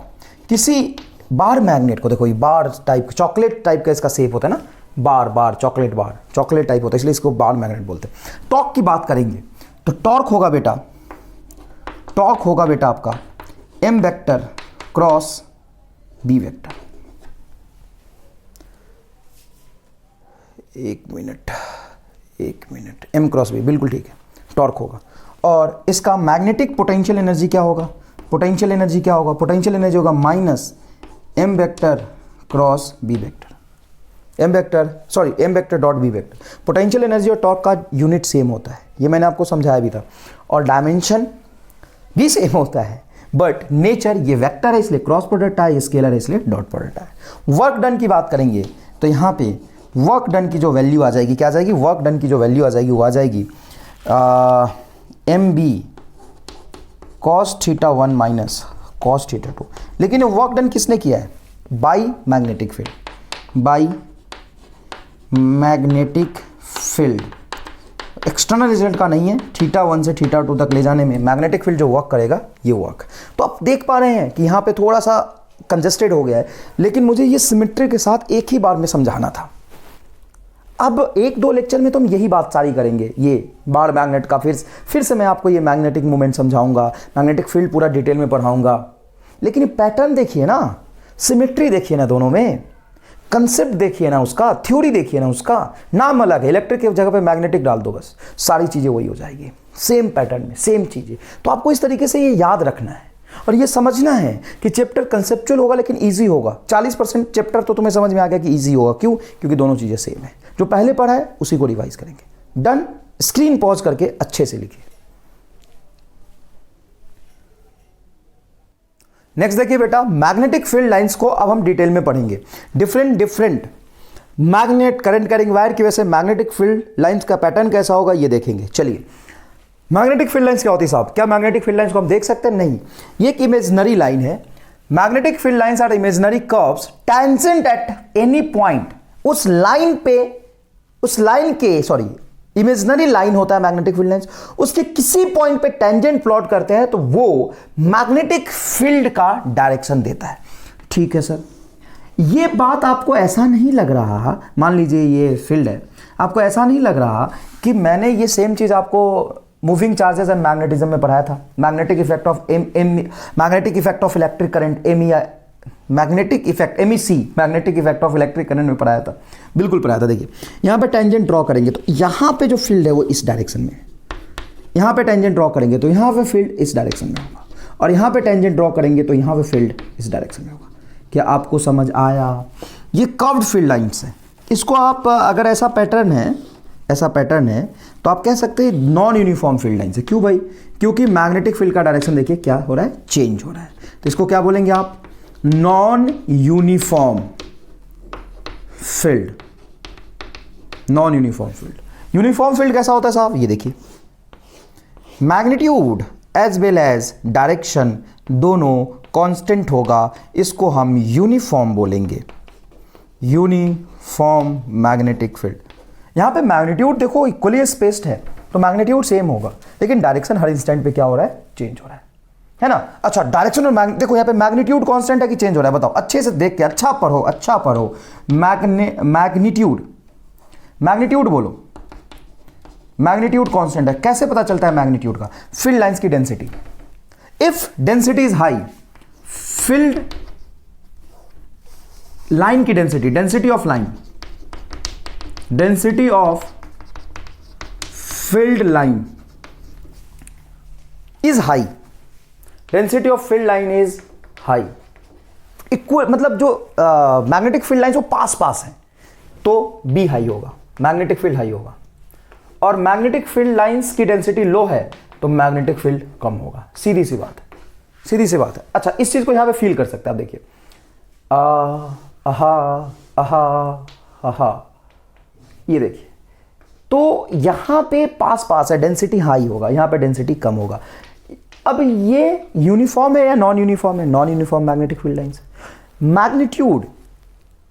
किसी बार मैग्नेट को देखो, ये बार टाइप, चॉकलेट टाइप का इसका शेप होता है ना, बार चॉकलेट टाइप होता है, इसलिए इसको बार मैग्नेट बोलते हैं। टॉर्क की बात करेंगे तो टॉर्क होगा बेटा आपका m vector cross b vector. एक मिनट, m क्रॉस b, बिल्कुल ठीक है, टॉर्क होगा। और इसका मैग्नेटिक पोटेंशियल एनर्जी क्या होगा, पोटेंशियल एनर्जी होगा -m vector cross b vector, m vector dot b vector. Potential energy और टॉर्क का यूनिट सेम होता है, ये मैंने आपको समझाया भी था, और डायमेंशन भी सेम होता है, बट नेचर ये वेक्टर है इसलिए क्रॉस प्रोडक्ट है, ये स्केलर है इसलिए डॉट प्रोडक्ट है। वर्क डन की बात करेंगे तो यहाँ पे वर्क डन की जो वैल्यू आ जाएगी, क्या आ जाएगी, वर्क डन की जो वैल्यू आ जाएगी वो आ जाएगी mb cos θ1 माइनस cos θ2। लेकिन ये वर्क डन किसने किया है, by magnetic field, external result का नहीं है। θ1 से θ2 तक ले जाने में मैग्नेटिक फील्ड जो वर्क करेगा ये वर्क। तो आप देख पा रहे हैं कि यहाँ पे थोड़ा सा कंजेस्टेड हो गया है, लेकिन मुझे ये सिमेट्री के साथ एक ही बार में समझाना था। अब 1-2 लेक्चर में तो हम यही बात सारी करेंगे, ये बार मैग्नेट का, फिर से मैं आपको ये मैग्नेटिक मूवमेंट समझाऊंगा, मैग्नेटिक फील्ड पूरा डिटेल में पढ़ाऊंगा। लेकिन ये पैटर्न देखिए ना, सिमेट्री देखिए ना, दोनों में कंसेप्ट देखिए ना, उसका थ्योरी देखिए ना, उसका नाम अलग है, इलेक्ट्रिक की जगह पे मैग्नेटिक डाल दो, बस सारी चीज़ें वही हो जाएगी, सेम पैटर्न में सेम चीज़ें। तो आपको इस तरीके से ये याद रखना है और ये समझना है कि चैप्टर कंसेप्चुअल होगा लेकिन ईजी होगा। 40% चैप्टर तो तुम्हें समझ में आ गया कि ईजी होगा, क्यों, क्योंकि दोनों चीज़ें सेम है। जो पहले पढ़ा है उसी को रिवाइज करेंगे। डन, स्क्रीन पॉज करके अच्छे से लिखिए। नेक्स्ट देखिए बेटा, मैग्नेटिक फील्ड लाइंस को अब हम डिटेल में पढ़ेंगे। Different magnet current carrying wire की वजह से मैग्नेटिक फील्ड लाइंस का पैटर्न कैसा होगा ये देखेंगे। चलिए, मैग्नेटिक फील्ड लाइंस क्या होती है साहब, क्या मैग्नेटिक फील्ड लाइंस को हम देख सकते हैं? नहीं, ये एक इमेजिनरी लाइन है। Magnetic field lines are imaginary curves tangent at any point. उस लाइन के इमेजिनरी लाइन होता है मैग्नेटिक फील्ड लाइंस, उसके किसी पॉइंट पे टेंजेंट प्लॉट करते हैं तो वो मैग्नेटिक फील्ड का डायरेक्शन देता है। ठीक है सर, ये बात आपको ऐसा नहीं लग रहा, मान लीजिए ये फील्ड है, आपको ऐसा नहीं लग रहा कि मैंने ये सेम चीज आपको मूविंग चार्जेस एंड मैग्नेटिज्म में पढ़ाया था, magnetic effect of electric current, magnetic effect of electric current में पढ़ाया था, बिल्कुल पढ़ाया था। देखिए यहाँ पे टेंजेंट ड्रॉ करेंगे तो यहाँ पे जो फील्ड है वो इस डायरेक्शन में है, यहाँ पे टेंजेंट ड्रॉ करेंगे तो यहाँ पे फील्ड इस डायरेक्शन में होगा, और यहाँ पे टेंजेंट ड्रॉ करेंगे तो यहाँ पे फील्ड इस डायरेक्शन में होगा। क्या आपको समझ आया? ये कर्व्ड फील्ड लाइंस है। इसको आप अगर ऐसा पैटर्न है तो आप कह सकते हैं नॉन यूनिफॉर्म फील्ड लाइंस है। क्यों भाई? क्योंकि मैग्नेटिक फील्ड का डायरेक्शन देखिए क्या हो रहा है, चेंज हो रहा है। तो इसको क्या बोलेंगे आप? Non uniform field. Non uniform field. Uniform field कैसा होता है साहब? ये देखिए, magnitude as well as direction दोनों कांस्टेंट होगा, इसको हम यूनिफॉर्म बोलेंगे, यूनिफॉर्म मैग्नेटिक फील्ड। यहां पे मैग्नीट्यूड देखो इक्वली स्पेस्ड है, तो मैग्नीट्यूड सेम होगा, लेकिन डायरेक्शन हर इंस्टेंट पे क्या हो रहा है, चेंज हो रहा है ना। अच्छा, डायरेक्शन और देखो यहाँ पे मैग्नीट्यूड कांस्टेंट है कि चेंज हो रहा है, बताओ अच्छे से देख के, अच्छा पढ़ो। मैग्नीट्यूड, मैग्नीट्यूड बोलो, मैग्नीट्यूड कांस्टेंट है। कैसे पता चलता है मैग्नीट्यूड का? फील्ड लाइंस की density. If density is high, field line की density, density of line, density of field line is high, density of field line is high, equal, मतलब जो मैग्नेटिक फील्ड लाइन जो पास है, तो बी हाई होगा, magnetic field high होगा। और मैग्नेटिक फील्ड लाइंस की डेंसिटी लो है तो मैग्नेटिक फील्ड कम होगा। सीधी सी बात है, सीधी सी बात है। अच्छा, इस चीज को यहां पे फील कर सकते हैं आप, देखिए ये देखिए, तो यहां पे पास है, डेंसिटी हाई होगा, यहां पे डेंसिटी कम होगा। अब ये यूनिफॉर्म है या नॉन यूनिफॉर्म है? Non uniform magnetic field lines. Magnitude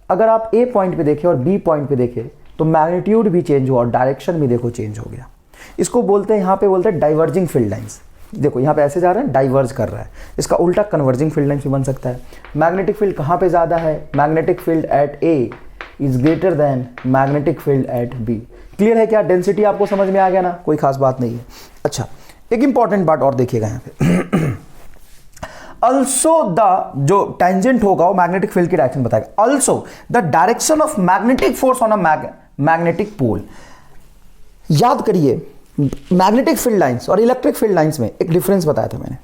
अगर आप ए पॉइंट पे देखें और बी पॉइंट पे देखें तो मैग्नीट्यूड भी चेंज हुआ और डायरेक्शन भी देखो चेंज हो गया। इसको बोलते हैं, यहां पे बोलते हैं डाइवर्जिंग फील्ड लाइंस। देखो यहां पे ऐसे जा रहा है, डाइवर्ज कर रहा है, इसका उल्टा कन्वर्जिंग फील्ड लाइंस भी बन सकता है। मैग्नेटिक फील्ड कहां पे ज्यादा है? Magnetic field at A is greater than magnetic field at B. Clear है क्या? डेंसिटी आपको समझ में आ गया ना, कोई खास बात नहीं है। अच्छा, एक इंपॉर्टेंट बात और देखिएगा यहां पे ऑल्सो द जो टेंजेंट होगा वो मैग्नेटिक फील्ड की डायरेक्शन बताएगा। Also the direction of magnetic force on a magnetic pole. याद करिए, मैग्नेटिक फील्ड लाइंस और इलेक्ट्रिक फील्ड लाइंस में एक डिफरेंस बताया था मैंने।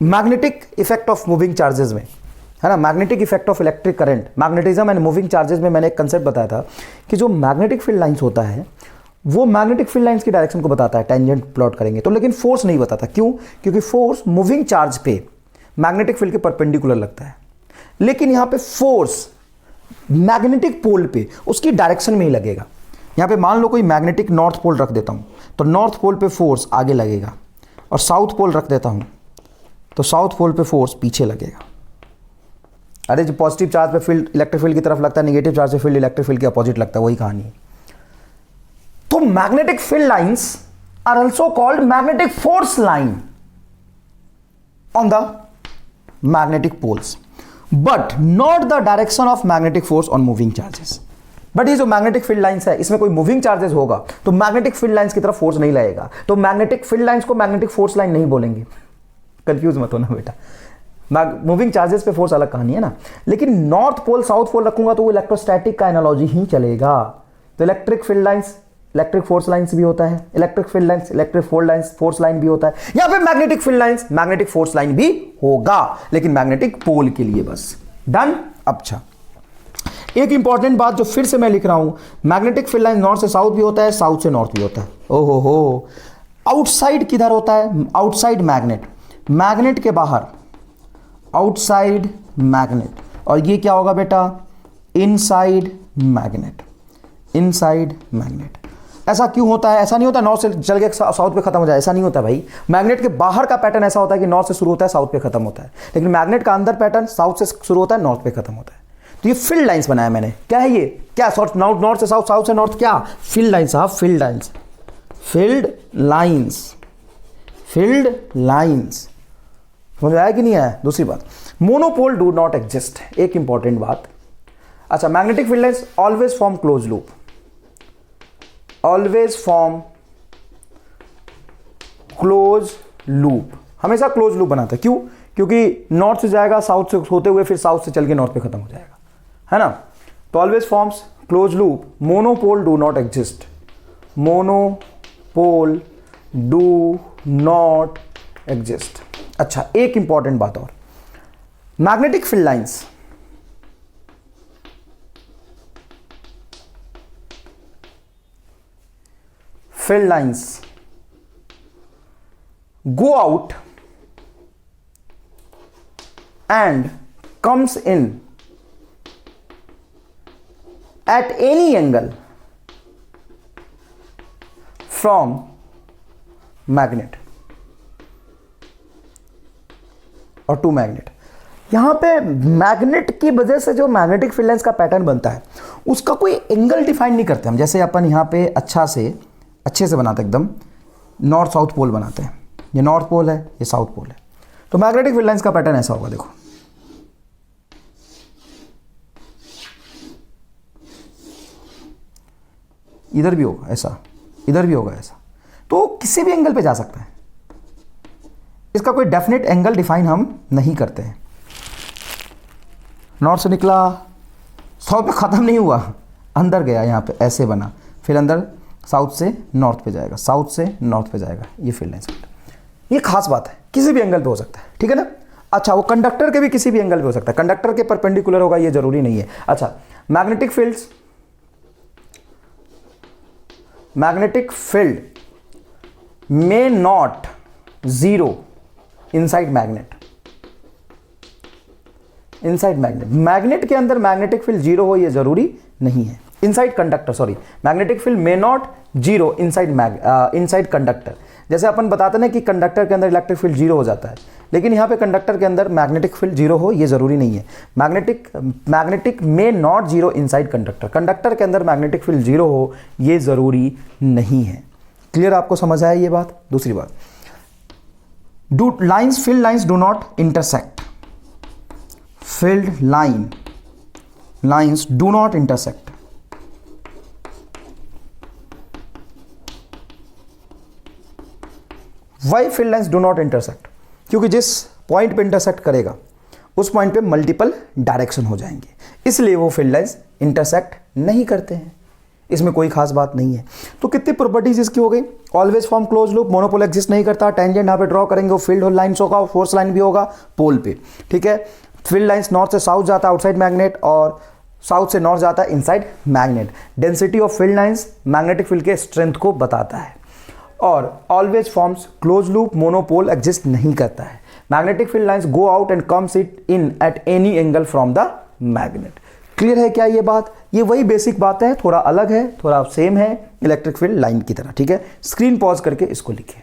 Magnetic effect of moving charges में, है ना, magnetic effect of electric current, magnetism and moving charges में मैंने एक कंसेप्ट बताया था कि जो मैग्नेटिक फील्ड लाइंस होता है वो मैग्नेटिक फील्ड लाइंस की डायरेक्शन को बताता है, टेंजेंट प्लॉट करेंगे तो, लेकिन फोर्स नहीं बताता। क्यों? क्योंकि फोर्स मूविंग चार्ज पे मैग्नेटिक फील्ड के परपेंडिकुलर लगता है, लेकिन यहां पे फोर्स मैग्नेटिक पोल पे उसकी डायरेक्शन में ही लगेगा। यहां पे मान लो कोई मैग्नेटिक नॉर्थ पोल रख देता हूं तो नॉर्थ पोल पे फोर्स आगे लगेगा, और साउथ पोल रख देता हूं तो साउथ पोल पे फोर्स पीछे लगेगा। अरे जो पॉजिटिव चार्ज पे फील्ड इलेक्ट्रिक फील्ड की तरफ लगता है, नेगेटिव चार्ज पे फील्ड इलेक्ट्रिक फील्ड के अपोजिट लगता है, वही कहानी है। तो magnetic field lines are also called magnetic force line on the magnetic poles, but not the direction of magnetic force on moving charges. But ये जो मैग्नेटिक फील्ड लाइंस है इसमें कोई मूविंग चार्जेस होगा तो मैग्नेटिक फील्ड लाइंस की तरफ force नहीं लगेगा, तो मैग्नेटिक फील्ड लाइंस को मैग्नेटिक फोर्स लाइन नहीं बोलेंगे। कंफ्यूज मत होना बेटा, मूविंग चार्जेस पे फोर्स अलग कहानी है ना। लेकिन नॉर्थ पोल साउथ पोल रखूंगा तो वो इलेक्ट्रोस्टैटिक का एनालॉजी ही चलेगा। तो electric field lines electric force lines भी होता है, electric field lines electric force line भी होता है, यहां पे magnetic field lines magnetic force line भी होगा, लेकिन मैग्नेटिक पोल के लिए बस। डन। अच्छा, एक इंपॉर्टेंट बात जो फिर से मैं लिख रहा हूं, मैग्नेटिक फील्ड लाइन नॉर्थ से साउथ भी होता है, साउथ से नॉर्थ भी होता है। ओहो हो, आउटसाइड किधर होता है? आउटसाइड मैग्नेट, मैग्नेट के बाहर आउटसाइड मैग्नेट, और ये क्या होगा बेटा? Inside magnet, inside magnet. ऐसा क्यों होता है? ऐसा नहीं होता नॉर्थ से चल के साउथ पे खत्म हो जाए, ऐसा नहीं होता भाई। मैग्नेट के बाहर का पैटर्न ऐसा होता है कि नॉर्थ से शुरू होता है साउथ पे खत्म होता है, लेकिन मैग्नेट का अंदर पैटर्न साउथ से शुरू होता है नॉर्थ पे खत्म होता है। तो ये फील्ड लाइंस बनाया मैंने। क्या है ये? क्या नॉर्थ से साउथ, साउथ से नॉर्थ, क्या? Field lines. हाँ, field lines, field lines, field lines. समझ आया कि नहीं आया? दूसरी बात, मोनोपोल डू नॉट एग्जिस्ट। एक इंपॉर्टेंट बात। अच्छा, magnetic field lines always form close loop, always form close loop, हमेशा क्लोज लूप बनाता है। क्यों? क्योंकि नॉर्थ से जाएगा साउथ से होते हुए फिर साउथ से चल के नॉर्थ पे खत्म हो जाएगा, है ना। तो always forms close loop, monopole do not exist, monopole do not exist. अच्छा, एक इंपॉर्टेंट बात और, magnetic field lines field lines go out and comes in at any angle from magnet और टू मैग्नेट। यहां पे मैग्नेट की वजह से जो मैग्नेटिक फील्ड लाइंस का पैटर्न बनता है उसका कोई एंगल डिफाइन नहीं करते हम। जैसे अपन यहां पे अच्छे से बनाते हैं, एकदम नॉर्थ साउथ पोल बनाते हैं। ये नॉर्थ पोल है, ये साउथ पोल है, तो मैग्नेटिक फील्ड लाइंस का पैटर्न ऐसा होगा। देखो इधर भी होगा ऐसा, इधर भी होगा ऐसा, तो किसी भी एंगल पे जा सकता है। इसका कोई डेफिनेट एंगल डिफाइन हम नहीं करते हैं। नॉर्थ से निकला, साउथ पे ख़त्म नहीं हुआ, अंदर गया, यहाँ पे ऐसे बना, फिर अंदर साउथ से नॉर्थ पे जाएगा, साउथ से नॉर्थ पे जाएगा। ये फील्ड लाइंस, ये खास बात है, किसी भी एंगल पे हो सकता है, ठीक है ना। अच्छा, वो कंडक्टर के भी किसी भी एंगल पे हो सकता है, कंडक्टर के परपेंडिकुलर होगा ये जरूरी नहीं है। अच्छा, magnetic field may not zero inside magnet. Magnet के अंदर मैग्नेटिक फील्ड जीरो हो ये जरूरी नहीं है। Inside conductor, sorry, magnetic field may not zero inside conductor. जैसे अपन बताते हैं कि कंडक्टर के अंदर इलेक्ट्रिक फील्ड जीरो हो जाता है, लेकिन यहाँ पे कंडक्टर के अंदर मैग्नेटिक फील्ड जीरो हो ये जरूरी नहीं है। Magnetic may not zero inside conductor, conductor के अंदर मैग्नेटिक फील्ड जीरो हो ये जरूरी नहीं है। क्लियर, आपको समझ आया ये बात। दूसरी बात, field lines do not intersect. Field lines do not intersect. Why field lines do not intersect? क्योंकि जिस पॉइंट पे इंटरसेक्ट करेगा उस पॉइंट पे मल्टीपल डायरेक्शन हो जाएंगे, इसलिए वो फील्ड लाइन्स इंटरसेक्ट नहीं करते हैं। इसमें कोई खास बात नहीं है। तो कितनी प्रॉपर्टीज इसकी हो गई? Always form close loop, monopole exist नहीं करता, टेंजेंट यहाँ पे ड्रॉ करेंगे वो फील्ड लाइन्स होगा, फोर्स लाइन भी होगा पोल पे, ठीक है। फील्ड लाइन्स नॉर्थ से साउथ जाता है आउटसाइड मैग्नेट, और साउथ से नॉर्थ जाता है inside magnet. Density of field lines magnetic field के स्ट्रेंथ को बताता है। और always forms close loop, monopole exist नहीं करता है। Magnetic field lines go out and comes it in at any angle from the magnet. Clear है क्या ये बात? ये वही बेसिक बात है, थोड़ा अलग है, थोड़ा सेम है इलेक्ट्रिक फील्ड लाइन की तरह, ठीक है। स्क्रीन पॉज करके इसको लिखिए।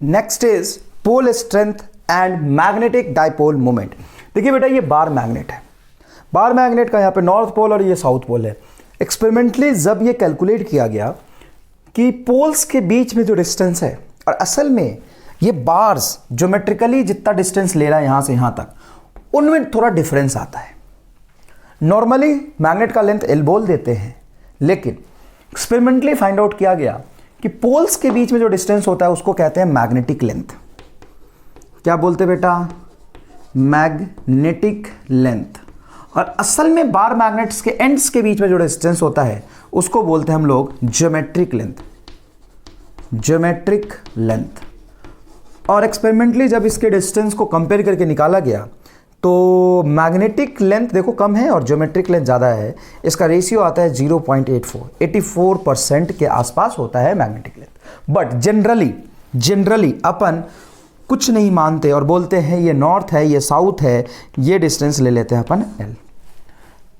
Next is pole strength and magnetic dipole moment. देखिए बेटा, ये बार मैग्नेट है। बार मैग्नेट का यहाँ पे नॉर्थ पोल और ये साउथ पोल है। एक्सपेरिमेंटली जब ये कैलकुलेट किया गया कि पोल्स के बीच में जो डिस्टेंस है, और असल में ये बार्स ज्योमेट्रिकली जितना डिस्टेंस ले रहा है यहां से यहां तक, उनमें थोड़ा डिफरेंस आता है। नॉर्मली मैग्नेट का लेंथ एल बोल देते हैं, लेकिन एक्सपेरिमेंटली फाइंड आउट किया गया कि पोल्स के बीच में जो डिस्टेंस होता है उसको कहते हैं मैग्नेटिक लेंथ। क्या बोलते बेटा? Magnetic length. और असल में बार मैग्नेट्स के एंड्स के बीच में जो डिस्टेंस होता है उसको बोलते हैं हम लोग ज्योमेट्रिक लेंथ। Geometric length. और एक्सपेरिमेंटली जब इसके डिस्टेंस को कंपेयर करके निकाला गया तो मैग्नेटिक लेंथ देखो कम है और ज्योमेट्रिक लेंथ ज़्यादा है। इसका रेशियो आता है 0.84, 84% के आसपास होता है मैग्नेटिक लेंथ। बट जनरली अपन कुछ नहीं मानते और बोलते हैं ये नॉर्थ है, ये साउथ है, ये डिस्टेंस ले लेते हैं अपन एल।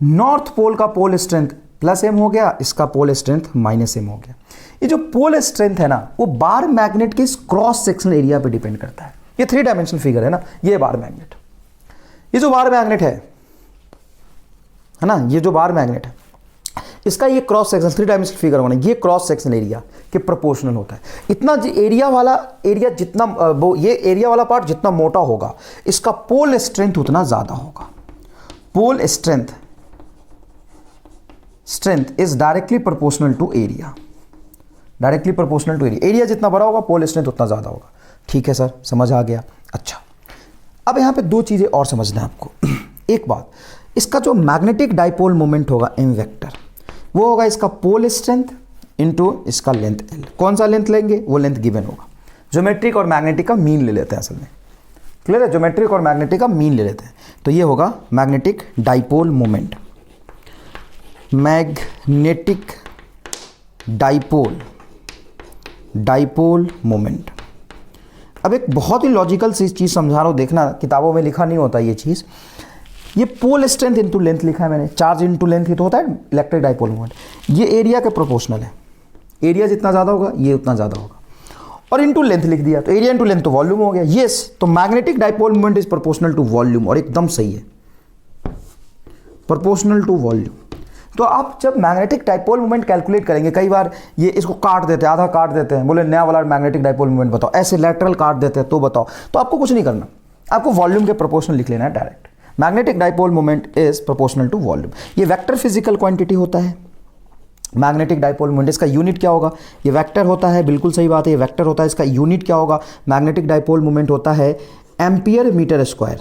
नॉर्थ पोल का पोल स्ट्रेंथ प्लस एम हो गया, इसका पोल स्ट्रेंथ माइनस एम हो गया। ये जो पोल स्ट्रेंथ है ना, वो बार मैग्नेट के क्रॉस सेक्शनल एरिया पे डिपेंड करता है। ये 3 डायमेंशनल फिगर है ना, ये बार मैग्नेट, ये जो बार मैग्नेट है ना, ये जो बार मैग्नेट है, इसका ये क्रॉस सेक्शन 3 डायमेंशनल फिगर होना, ये क्रॉस सेक्शनल एरिया के प्रोपोर्शनल होता है। इतना एरिया जितना वो ये एरिया वाला पार्ट जितना मोटा होगा, इसका पोल स्ट्रेंथ उतना ज्यादा होगा। Pole strength is directly proportional to area. Directly proportional to area. Area जितना बड़ा होगा पोल स्ट्रेंथ उतना ज्यादा होगा। ठीक है सर, समझ आ गया। अच्छा, अब यहां पे 2 चीजें और समझना है आपको। एक बात, इसका जो मैग्नेटिक डाइपोल मोमेंट होगा एम वेक्टर, वो होगा इसका पोल स्ट्रेंथ इनटू इसका लेंथ एल। कौन सा लेंथ लेंगे? वो लेंथ गिवन होगा। ज्योमेट्रिक और मैग्नेटिक का मीन ले लेते हैं असल में। क्लियर है? ज्योमेट्रिक और मैग्नेटिक का मीन ले लेते हैं, तो ये होगा magnetic dipole moment. Magnetic dipole moment. अब एक बहुत ही लॉजिकल सी चीज़ समझा रहा हूँ, देखना किताबों में लिखा नहीं होता ये चीज़। ये पोल स्ट्रेंथ इनटू लेंथ लिखा है मैंने, चार्ज इनटू लेंथ ही तो होता है इलेक्ट्रिक डाइपोल मोमेंट। ये एरिया के प्रोपोर्शनल है, एरिया जितना ज़्यादा होगा ये उतना ज़्यादा होगा, और इनटू लेंथ लिख दिया तो एरिया इनटू लेंथ तो वॉल्यूम हो गया। यस, तो magnetic dipole moment is proportional to volume, और एकदम सही है, प्रोपोर्शनल टू वॉल्यूम। तो आप जब मैग्नेटिक डाइपोल मोमेंट कैलकुलेट करेंगे, कई बार ये इसको काट देते हैं, आधा काट देते हैं, बोले नया वाला मैग्नेटिक डाइपोल मोमेंट बताओ, ऐसे लैटरल काट देते हैं तो बताओ, तो आपको कुछ नहीं करना, आपको वॉल्यूम के प्रोपोर्शनल लिख लेना है direct. Magnetic dipole moment is proportional to volume. ये वेक्टर फिजिकल क्वांटिटी होता है मैग्नेटिक डाइपोल मोमेंट। इसका यूनिट क्या होगा, ये वेक्टर होता है, बिल्कुल सही बात है, ये वेक्टर होता है। इसका यूनिट क्या होगा, मैग्नेटिक डाइपोल मोमेंट होता है एम्पियर मीटर स्क्वायर।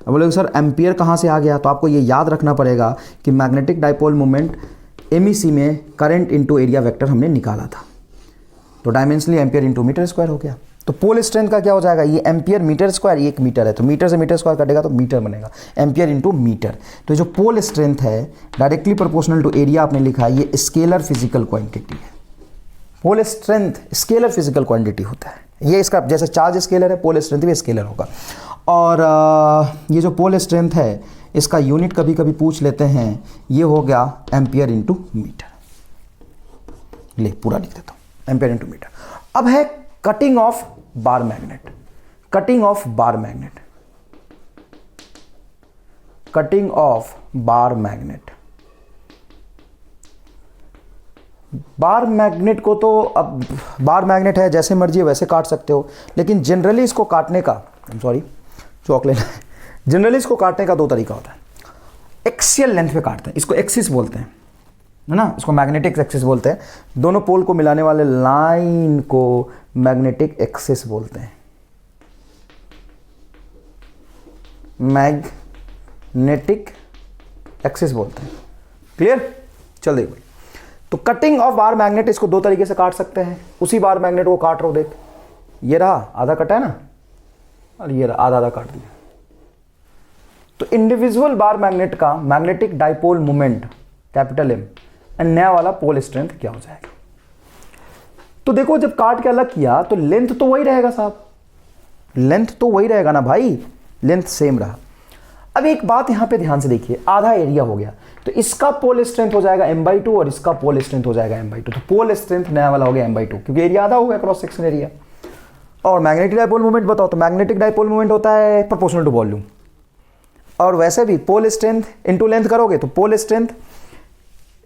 अब बोले सर एम्पियर कहाँ से आ गया, तो आपको ये याद रखना पड़ेगा कि मैग्नेटिक डाइपोल मोमेंट एमईसी में करंट इनटू एरिया वेक्टर हमने निकाला था, तो dimensionally ampere into metre square हो गया। तो पोल स्ट्रेंथ का क्या हो जाएगा, ये एम्पियर मीटर स्क्वायर, ये 1 मीटर है, तो मीटर से मीटर स्क्वायर कटेगा तो मीटर बनेगा, एम्पियर इनटू मीटर। तो जो पोल स्ट्रेंथ है डायरेक्टली प्रोपोर्शनल टू एरिया आपने लिखा है, ये स्केलर फिजिकल क्वांटिटी है। Pole strength scalar physical quantity होता है, ये इसका जैसे चार्ज स्केलर है, पोल स्ट्रेंथ भी स्केलर होगा। और ये जो पोल स्ट्रेंथ है इसका यूनिट कभी कभी पूछ लेते हैं, ये हो गया एम्पियर इनटू मीटर। ले पूरा लिख देता हूँ, एम्पियर इनटू मीटर। अब है cutting of bar magnet, cutting of bar magnet, cutting of bar magnet. Bar magnet को तो अब बार मैग्नेट है, जैसे मर्जी वैसे काट सकते हो, लेकिन जनरली इसको काटने का, सॉरी चॉकलेट, जनरली इसको काटने का 2 तरीका होता है। एक्सियल लेंथ पे काटते हैं, इसको एक्सिस बोलते हैं, है ना, इसको मैग्नेटिक एक्सिस बोलते हैं। दोनों पोल को मिलाने वाले लाइन को मैग्नेटिक एक्सिस बोलते हैं, मैग्नेटिक एक्सिस बोलते हैं। क्लियर, चल देख भाई। तो कटिंग ऑफ बार मैग्नेट, इसको 2 तरीके से काट सकते हैं। उसी बार मैग्नेट को काट रहा हूं, देख ये रहा आधा कटा है ना, और ये रहा आधा आधा काट दिया। तो इंडिविजुअल बार मैग्नेट का magnetic dipole moment capital M and नया वाला पोल स्ट्रेंथ क्या हो जाएगा। तो देखो जब काट के अलग किया तो लेंथ तो वही रहेगा साहब, लेंथ तो वही रहेगा ना भाई, लेंथ सेम रहा। अब एक बात यहां पे ध्यान से देखिए, आधा एरिया हो गया तो इसका पोल स्ट्रेंथ हो जाएगा m/2 और इसका पोल स्ट्रेंथ हो जाएगा m/2। तो पोल स्ट्रेंथ नया वाला हो गया m/2 क्योंकि एरिया आधा हो गया, क्रॉस सेक्शन एरिया। और मैग्नेटिक डाइपोल मोमेंट बताओ, तो मैग्नेटिक डाइपोल मोमेंट होता है प्रोपोर्शनल टू वॉल्यूम। और वैसे भी पोल स्ट्रेंथ इनटू लेंथ करोगे तो पोल स्ट्रेंथ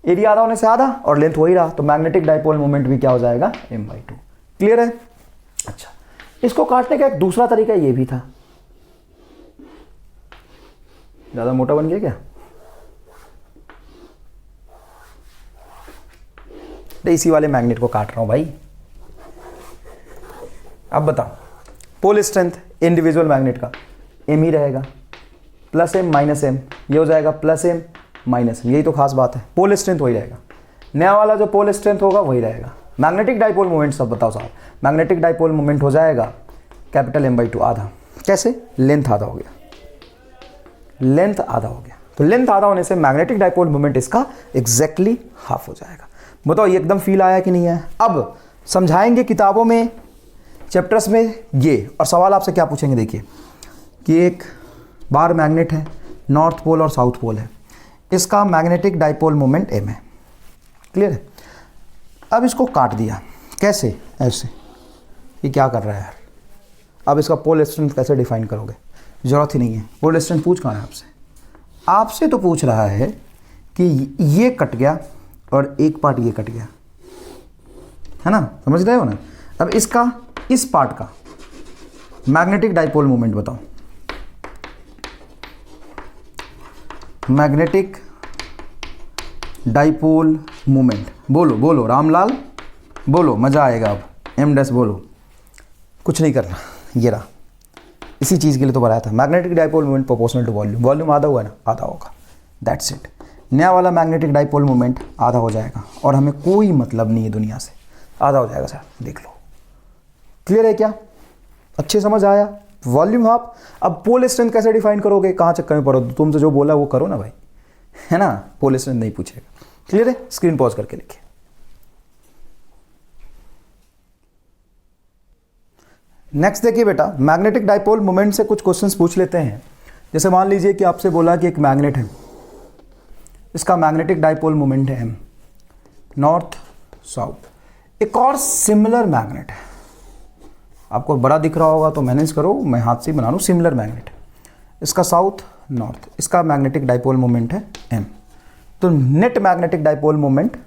एरिया आधा होने से आधा और लेंथ वही रहा, तो मैग्नेटिक डाइपोल मोमेंट भी क्या हो जाएगा m/2। क्लियर है। अच्छा, इसको काटने का एक दूसरा तरीका ये भी था, ज्यादा मोटा बन गया क्या, इसी वाले मैग्नेट को काट रहा हूं भाई। अब बताओ, पोल स्ट्रेंथ इंडिविजुअल मैग्नेट का m ही रहेगा, प्लस m माइनस m, ये हो जाएगा प्लस m माइनस m, यही तो खास बात है। पोल स्ट्रेंथ वही रहेगा, नया वाला जो पोल स्ट्रेंथ होगा वही रहेगा। मैग्नेटिक डाइपोल मोमेंट सब बताओ साहब, मैग्नेटिक डाइपोल मोमेंट हो जाएगा कैपिटल m/2 आधा। कैसे, लेंथ आधा हो गया, लेंथ आधा हो गया, तो लेंथ आधा होने से मैग्नेटिक डाइपोल मोमेंट इसका एग्जैक्टली हाफ हो जाएगा। बताओ ये एकदम फील आया कि नहीं आया। अब समझाएंगे किताबों में, चैप्टर्स में ये, और सवाल आपसे क्या पूछेंगे, देखिए कि एक बार मैग्नेट है, नॉर्थ पोल और साउथ पोल है, इसका मैग्नेटिक डाइपोल मोमेंट m है। क्लियर है। अब इसको काट दिया, कैसे, ऐसे, ये क्या कर रहा है यार। अब इसका पोल स्ट्रेंथ कैसे डिफाइन करोगे, जरूरत ही नहीं है। पोल स्ट्रेंथ पूछ कहाँ है आपसे, आपसे तो पूछ रहा है कि ये कट गया और एक पार्ट ये कट गया, है ना, समझ रहे हो ना। अब इसका इस पार्ट का मैग्नेटिक डाइपोल मोमेंट बताओ, मैग्नेटिक डाइपोल मोमेंट बोलो, बोलो रामलाल बोलो, मजा आएगा। अब m' बोलो, कुछ नहीं करना, ये रहा, इसी चीज़ के लिए तो बनाया था। Magnetic dipole moment proportional to volume, volume आधा हुआ ना, आधा होगा, दैट्स इट। नया वाला मैग्नेटिक डाइपोल मोमेंट आधा हो जाएगा और हमें कोई मतलब नहीं है दुनिया से, आधा हो जाएगा सर, देख लो। क्लियर है क्या, अच्छे समझ आया। Volume half. अब पोल स्ट्रेंथ कैसे डिफाइन करोगे, कहाँ चक्कर में पड़ो, तुमसे जो बोला वो करो ना भाई, है ना, पोल स्ट्रेंथ नहीं पूछेगा। क्लियर है? स्क्रीन पॉज करके लिखिए। नेक्स्ट देखिए बेटा, मैग्नेटिक डाइपोल मोमेंट से कुछ क्वेश्चंस पूछ लेते हैं। जैसे मान लीजिए कि आपसे बोला कि एक मैग्नेट है, इसका मैग्नेटिक डाइपोल मोमेंट है m, नॉर्थ साउथ। एक और सिमिलर मैग्नेट है, आपको बड़ा दिख रहा होगा तो मैनेज करो, मैं हाथ से बना लूँ। सिमिलर मैग्नेट, इसका साउथ नॉर्थ, इसका मैग्नेटिक डाइपोल मोमेंट है m। तो net magnetic dipole moment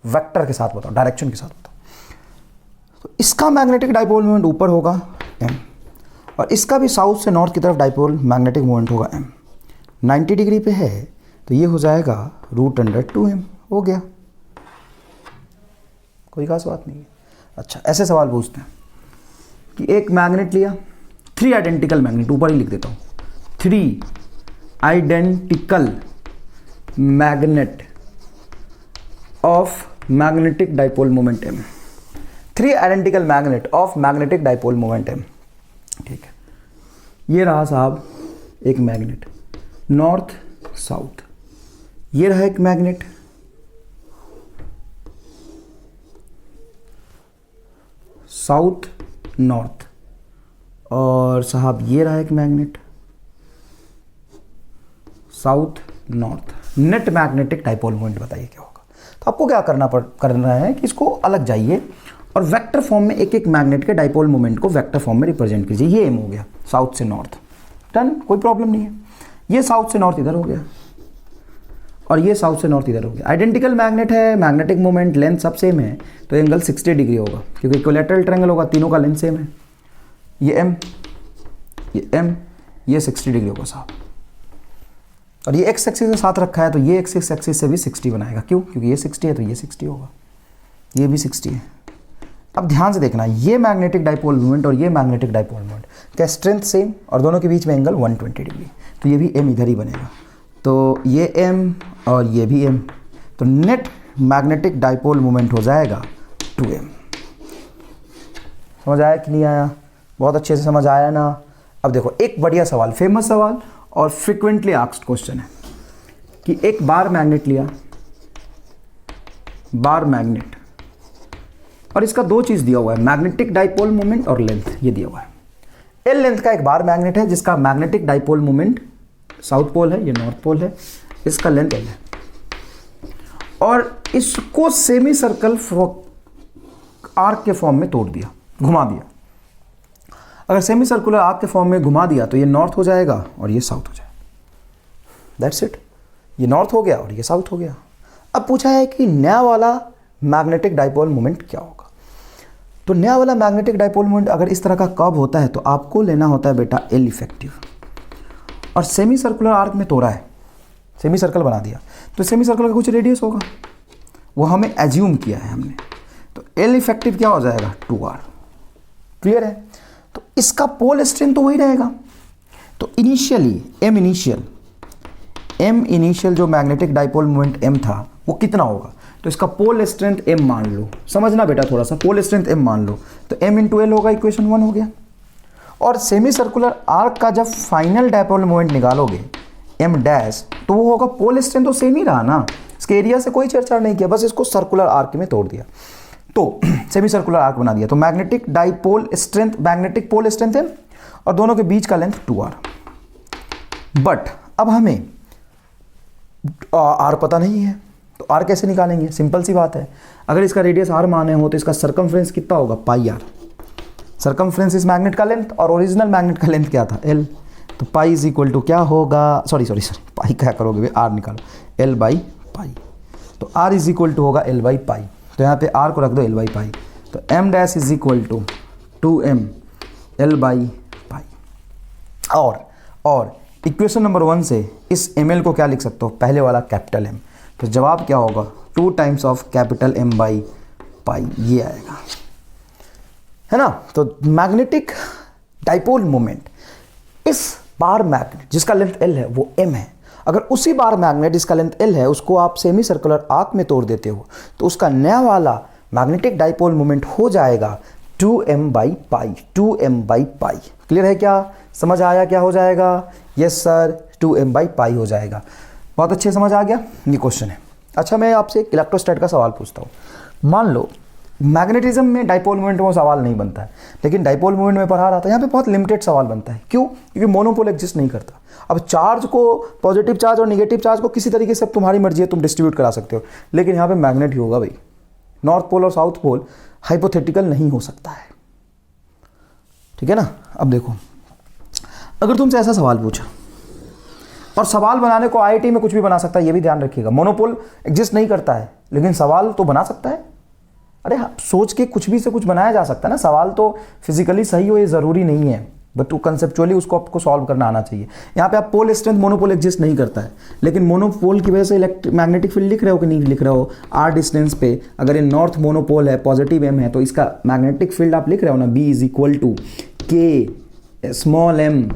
vector के साथ बताओ, डायरेक्शन के साथ बताओ। तो इसका मैग्नेटिक डाइपोल मोमेंट ऊपर होगा m, और इसका भी साउथ से नॉर्थ की तरफ डाइपोल मैग्नेटिक मोमेंट होगा m। 90 डिग्री पे है तो ये हो जाएगा √2m। हो गया, कोई खास बात नहीं है। अच्छा, ऐसे सवाल पूछते हैं कि एक मैग्नेट लिया, 3 आइडेंटिकल मैग्नेट, ऊपर ही लिख देता हूँ, 3 identical magnet of magnetic dipole moment m। 3 identical magnet of magnetic dipole moment m। ठीक है, ये रहा साहब एक मैग्नेट, नॉर्थ साउथ। ये रहा एक मैग्नेट, साउथ नॉर्थ। और साहब ये रहा एक magnet, south north. Net magnetic dipole moment बताइए क्या होगा। तो आपको क्या करना है कि इसको अलग जाइए और वेक्टर फॉर्म में एक एक मैग्नेट के डाइपोल मोमेंट को वेक्टर फॉर्म में रिप्रेजेंट कीजिए। ये एम हो गया, साउथ से नॉर्थ, डन, कोई प्रॉब्लम नहीं है। ये साउथ से नॉर्थ इधर हो गया और ये साउथ से नॉर्थ इधर हो गया। आइडेंटिकल मैग्नेट है, मैग्नेटिक मोमेंट लेंथ सब सेम है, तो एंगल 60 डिग्री होगा क्योंकि इक्विलैटरल ट्रायंगल होगा, तीनों का लेंथ सेम है। ये एम, ये एम, ये 60 डिग्री होगा साहब। और ये एक्स एक्सिस के साथ रखा है तो ये एक्स एक्सिस से भी 60 बनाएगा। क्यों? क्योंकि ये 60 है तो ये 60 होगा, ये भी 60 है। अब ध्यान से देखना, ये मैग्नेटिक डाइपोल मोमेंट और ये मैग्नेटिक डाइपोल मोमेंट, क्या स्ट्रेंथ सेम और दोनों के बीच में एंगल 120 डिग्री, तो ये भी एम इधर ही बनेगा। तो ये एम और ये भी एम, तो नेट मैग्नेटिक डाइपोल मोमेंट हो जाएगा 2m। समझ आया कि नहीं आया? बहुत अच्छे से समझ आया ना। अब देखो एक बढ़िया सवाल, फेमस सवाल और फ्रिक्वेंटली आस्क्ड क्वेश्चन है कि एक बार मैग्नेट लिया, बार मैग्नेट, और इसका 2 चीज दिया हुआ है, मैग्नेटिक डाइपोल मोमेंट और लेंथ, ये दिया हुआ है। एल लेंथ का एक बार मैग्नेट है जिसका magnetic dipole moment south pole है, ये नॉर्थ पोल है, इसका लेंथ एल है। और इसको सेमी सर्कल आर्क के फॉर्म में तोड़ दिया, घुमा दिया। अगर सेमी सर्कुलर आर्क के फॉर्म में घुमा दिया तो ये नॉर्थ हो जाएगा और ये साउथ हो जाएगा। दैट्स इट, ये नॉर्थ हो गया और ये साउथ हो गया। अब पूछा है कि नया वाला मैग्नेटिक डाइपोल मोमेंट क्या होगा। तो नया वाला मैग्नेटिक डाइपोल मोमेंट अगर इस तरह का कर्व होता है तो आपको लेना होता है बेटा एल इफेक्टिव, और सेमी सर्कुलर आर्क में तोड़ा है, सेमी सर्कल बना दिया, तो सेमी सर्कल का कुछ रेडियस होगा, वो हमें एज्यूम किया है हमने। तो एल इफेक्टिव क्या हो जाएगा 2r। क्लियर है? तो इसका पोल स्ट्रेंथ तो वही रहेगा। तो इनिशियली एम इनिशियल जो मैग्नेटिक डाइपोल मोमेंट m था वो कितना होगा, तो इसका पोल स्ट्रेंथ m मान लो। समझना बेटा थोड़ा सा, पोल स्ट्रेंथ m मान लो, तो m इंटू एल होगा, इक्वेशन 1 हो गया। और सेमी सर्कुलर आर्क का जब फाइनल डाइपोल मोमेंट निकालोगे m डैश, तो वो होगा, पोल स्ट्रेंथ तो सेम ही रहा ना, इसके एरिया से कोई छेड़छाड़ नहीं किया, बस इसको सर्कुलर आर्क में तोड़ दिया, तो सेमी सर्कुलर आर्क बना दिया। तो magnetic dipole strength, magnetic pole strength है, और दोनों के बीच का लेंथ 2r। बट अब हमें r पता नहीं है, तो r कैसे निकालेंगे? सिंपल सी बात है, अगर इसका रेडियस r माने हो तो इसका सर्कमफ्रेंस कितना होगा, πr। सर्कमफ्रेंस इस मैग्नेट का लेंथ, और ओरिजिनल मैग्नेट का लेंथ क्या था, l। तो पाई इज इक्वल टू क्या होगा, सॉरी पाई क्या करोगे भाई, r निकालो, l बाई पाई। तो r इज इक्वल टू होगा l बाई पाई, तो यहाँ पे r को रख दो l बाई पाई। तो m dash is equal to 2m l by pi. और इक्वेशन नंबर 1 से इस ml को क्या लिख सकते हो, पहले वाला कैपिटल M। तो जवाब क्या होगा, 2 times of capital M by pi, ये आएगा, है ना। तो मैग्नेटिक डाइपोल मोमेंट, इस बार मैग्नेट जिसका लेंथ L है वो M है, अगर उसी बार मैग्नेट जिसका लेंथ L है उसको आप सेमी सर्कुलर आर्क में तोड़ देते हो तो उसका नया वाला मैग्नेटिक डाइपोल मोमेंट हो जाएगा 2m by pi, 2m by pi. Clear है क्या? समझ आया क्या हो जाएगा? Yes sir, 2m by pi हो जाएगा। बहुत अच्छे समझ आ गया, ये क्वेश्चन है। अच्छा, मैं आपसे एक इलेक्ट्रोस्टैट का सवाल पूछता हूँ। मान लो मैग्नेटिज्म में डाइपोल मोमेंट में वो सवाल नहीं बनता है, लेकिन डाइपोल मोमेंट में पढ़ा रहा था, यहाँ पे बहुत लिमिटेड सवाल बनता है। क्यों? क्योंकि मोनोपोल एग्जिस्ट नहीं करता। अब चार्ज को, पॉजिटिव चार्ज और नेगेटिव चार्ज को किसी तरीके से अब तुम्हारी मर्जी है, तुम डिस्ट्रीब्यूट करा सकते हो, लेकिन यहाँ पे मैग्नेट ही होगा भाई। नॉर्थ पोल और साउथ पोल हाइपोथेटिकल नहीं हो सकता है, ठीक है ना। अब देखो, अगर तुमसे ऐसा सवाल पूछा, और सवाल बनाने को आईआईटी में कुछ भी बना सकता है, ये भी ध्यान रखिएगा। मोनोपोल एग्जिस्ट नहीं करता है, लेकिन सवाल तो बना सकता है। अरे सोच के कुछ भी से कुछ बनाया जा सकता है ना। सवाल तो फिजिकली सही हो ये ज़रूरी नहीं है, बट तो कंसेप्चुअली उसको आपको सॉल्व करना आना चाहिए। यहाँ पे आप पोल स्ट्रेंथ मोनोपोल एग्जिस्ट नहीं करता है, लेकिन मोनोपोल की वजह से मैग्नेटिक फील्ड लिख रहे हो कि नहीं लिख रहे हो। आर डिस्टेंस पे अगर ये नॉर्थ मोनोपोल है, पॉजिटिव एम है, तो इसका मैग्नेटिक फील्ड आप लिख रहे हो ना, B is equal to k small M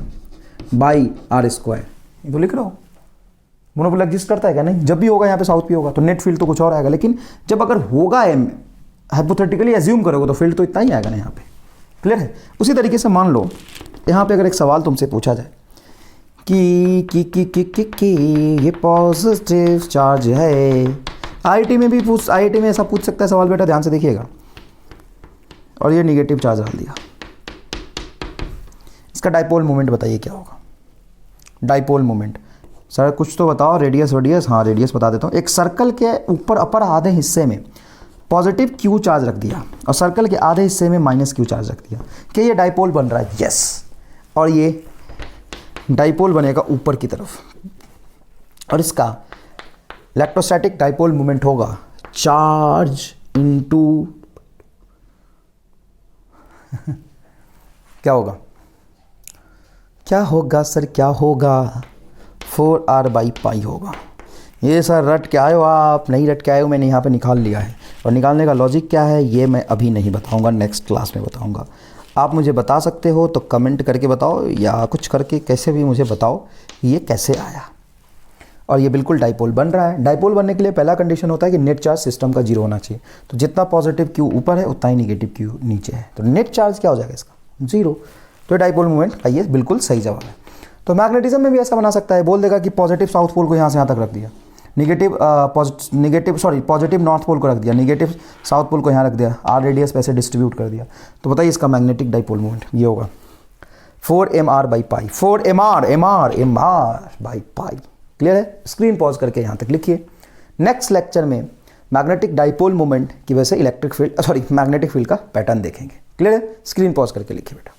by R square, ये तो लिख रहे हो। मोनोपोल एग्जिस्ट करता है क्या? नहीं। जब भी होगा यहाँ पे साउथ भी होगा तो नेट फील्ड तो कुछ और आएगा, लेकिन जब अगर होगा एम, हाइपोथेटिकली एज्यूम करोगे तो फील्ड तो इतना ही आएगा ना यहाँ पे। क्लियर है? उसी तरीके से मान लो यहाँ पे अगर एक सवाल तुमसे पूछा जाए कि ये पॉजिटिव चार्ज है, आईआईटी में भी आईआईटी में ऐसा पूछ सकता है सवाल, बेटा ध्यान से देखिएगा, और ये नेगेटिव चार्ज डाल दिया, इसका डाइपोल मोमेंट बताइए क्या होगा। डाइपोल मोमेंट सर कुछ तो बताओ, रेडियस। हाँ रेडियस बता देता हूँ। एक सर्कल के ऊपर अपर आधे हिस्से में पॉजिटिव क्यू चार्ज रख दिया और सर्कल के आधे हिस्से में माइनस क्यू चार्ज रख दिया, कि ये डाइपोल बन रहा है। यस, और ये डाइपोल बनेगा ऊपर की तरफ, और इसका इलेक्ट्रोस्टैटिक डाइपोल मोमेंट होगा चार्ज इनटू क्या होगा? क्या होगा सर, क्या होगा? 4r/π होगा। ये सर रट के आए हो आप? नहीं रट के आए हो, मैंने यहाँ पे निकाल लिया है, और निकालने का लॉजिक क्या है ये मैं अभी नहीं बताऊँगा, नेक्स्ट क्लास में बताऊँगा। आप मुझे बता सकते हो तो कमेंट करके बताओ, या कुछ करके कैसे भी मुझे बताओ ये कैसे आया। और ये बिल्कुल डाइपोल बन रहा है। डाइपोल बनने के लिए पहला कंडीशन होता है कि नेट चार्ज सिस्टम का जीरो होना चाहिए, तो जितना पॉजिटिव क्यू ऊपर है उतना ही नेगेटिव क्यू नीचे है, तो नेट चार्ज क्या हो जाएगा इसका? जीरो। तो डाइपोल मूवमेंट का ये बिल्कुल सही जवाब है। तो मैग्नेटिज्म में भी ऐसा बना सकता है, बोल देगा कि पॉजिटिव साउथ पोल को यहाँ से यहाँ तक रख दिया, पॉजिटिव नॉर्थ पोल को रख दिया, नेगेटिव साउथ पोल को यहाँ रख दिया, आर रेडियस पे से डिस्ट्रीब्यूट कर दिया, तो बताइए इसका मैग्नेटिक डाइपोल मोमेंट ये होगा 4mr/π। 4mr/π। क्लियर है? स्क्रीन पॉज करके यहाँ तक लिखिए। नेक्स्ट लेक्चर में मैग्नेटिक डाइपोल मोमेंट की वजह से मैग्नेटिक फील्ड का पैटर्न देखेंगे। क्लियर है? स्क्रीन पॉज करके लिखिए बेटा।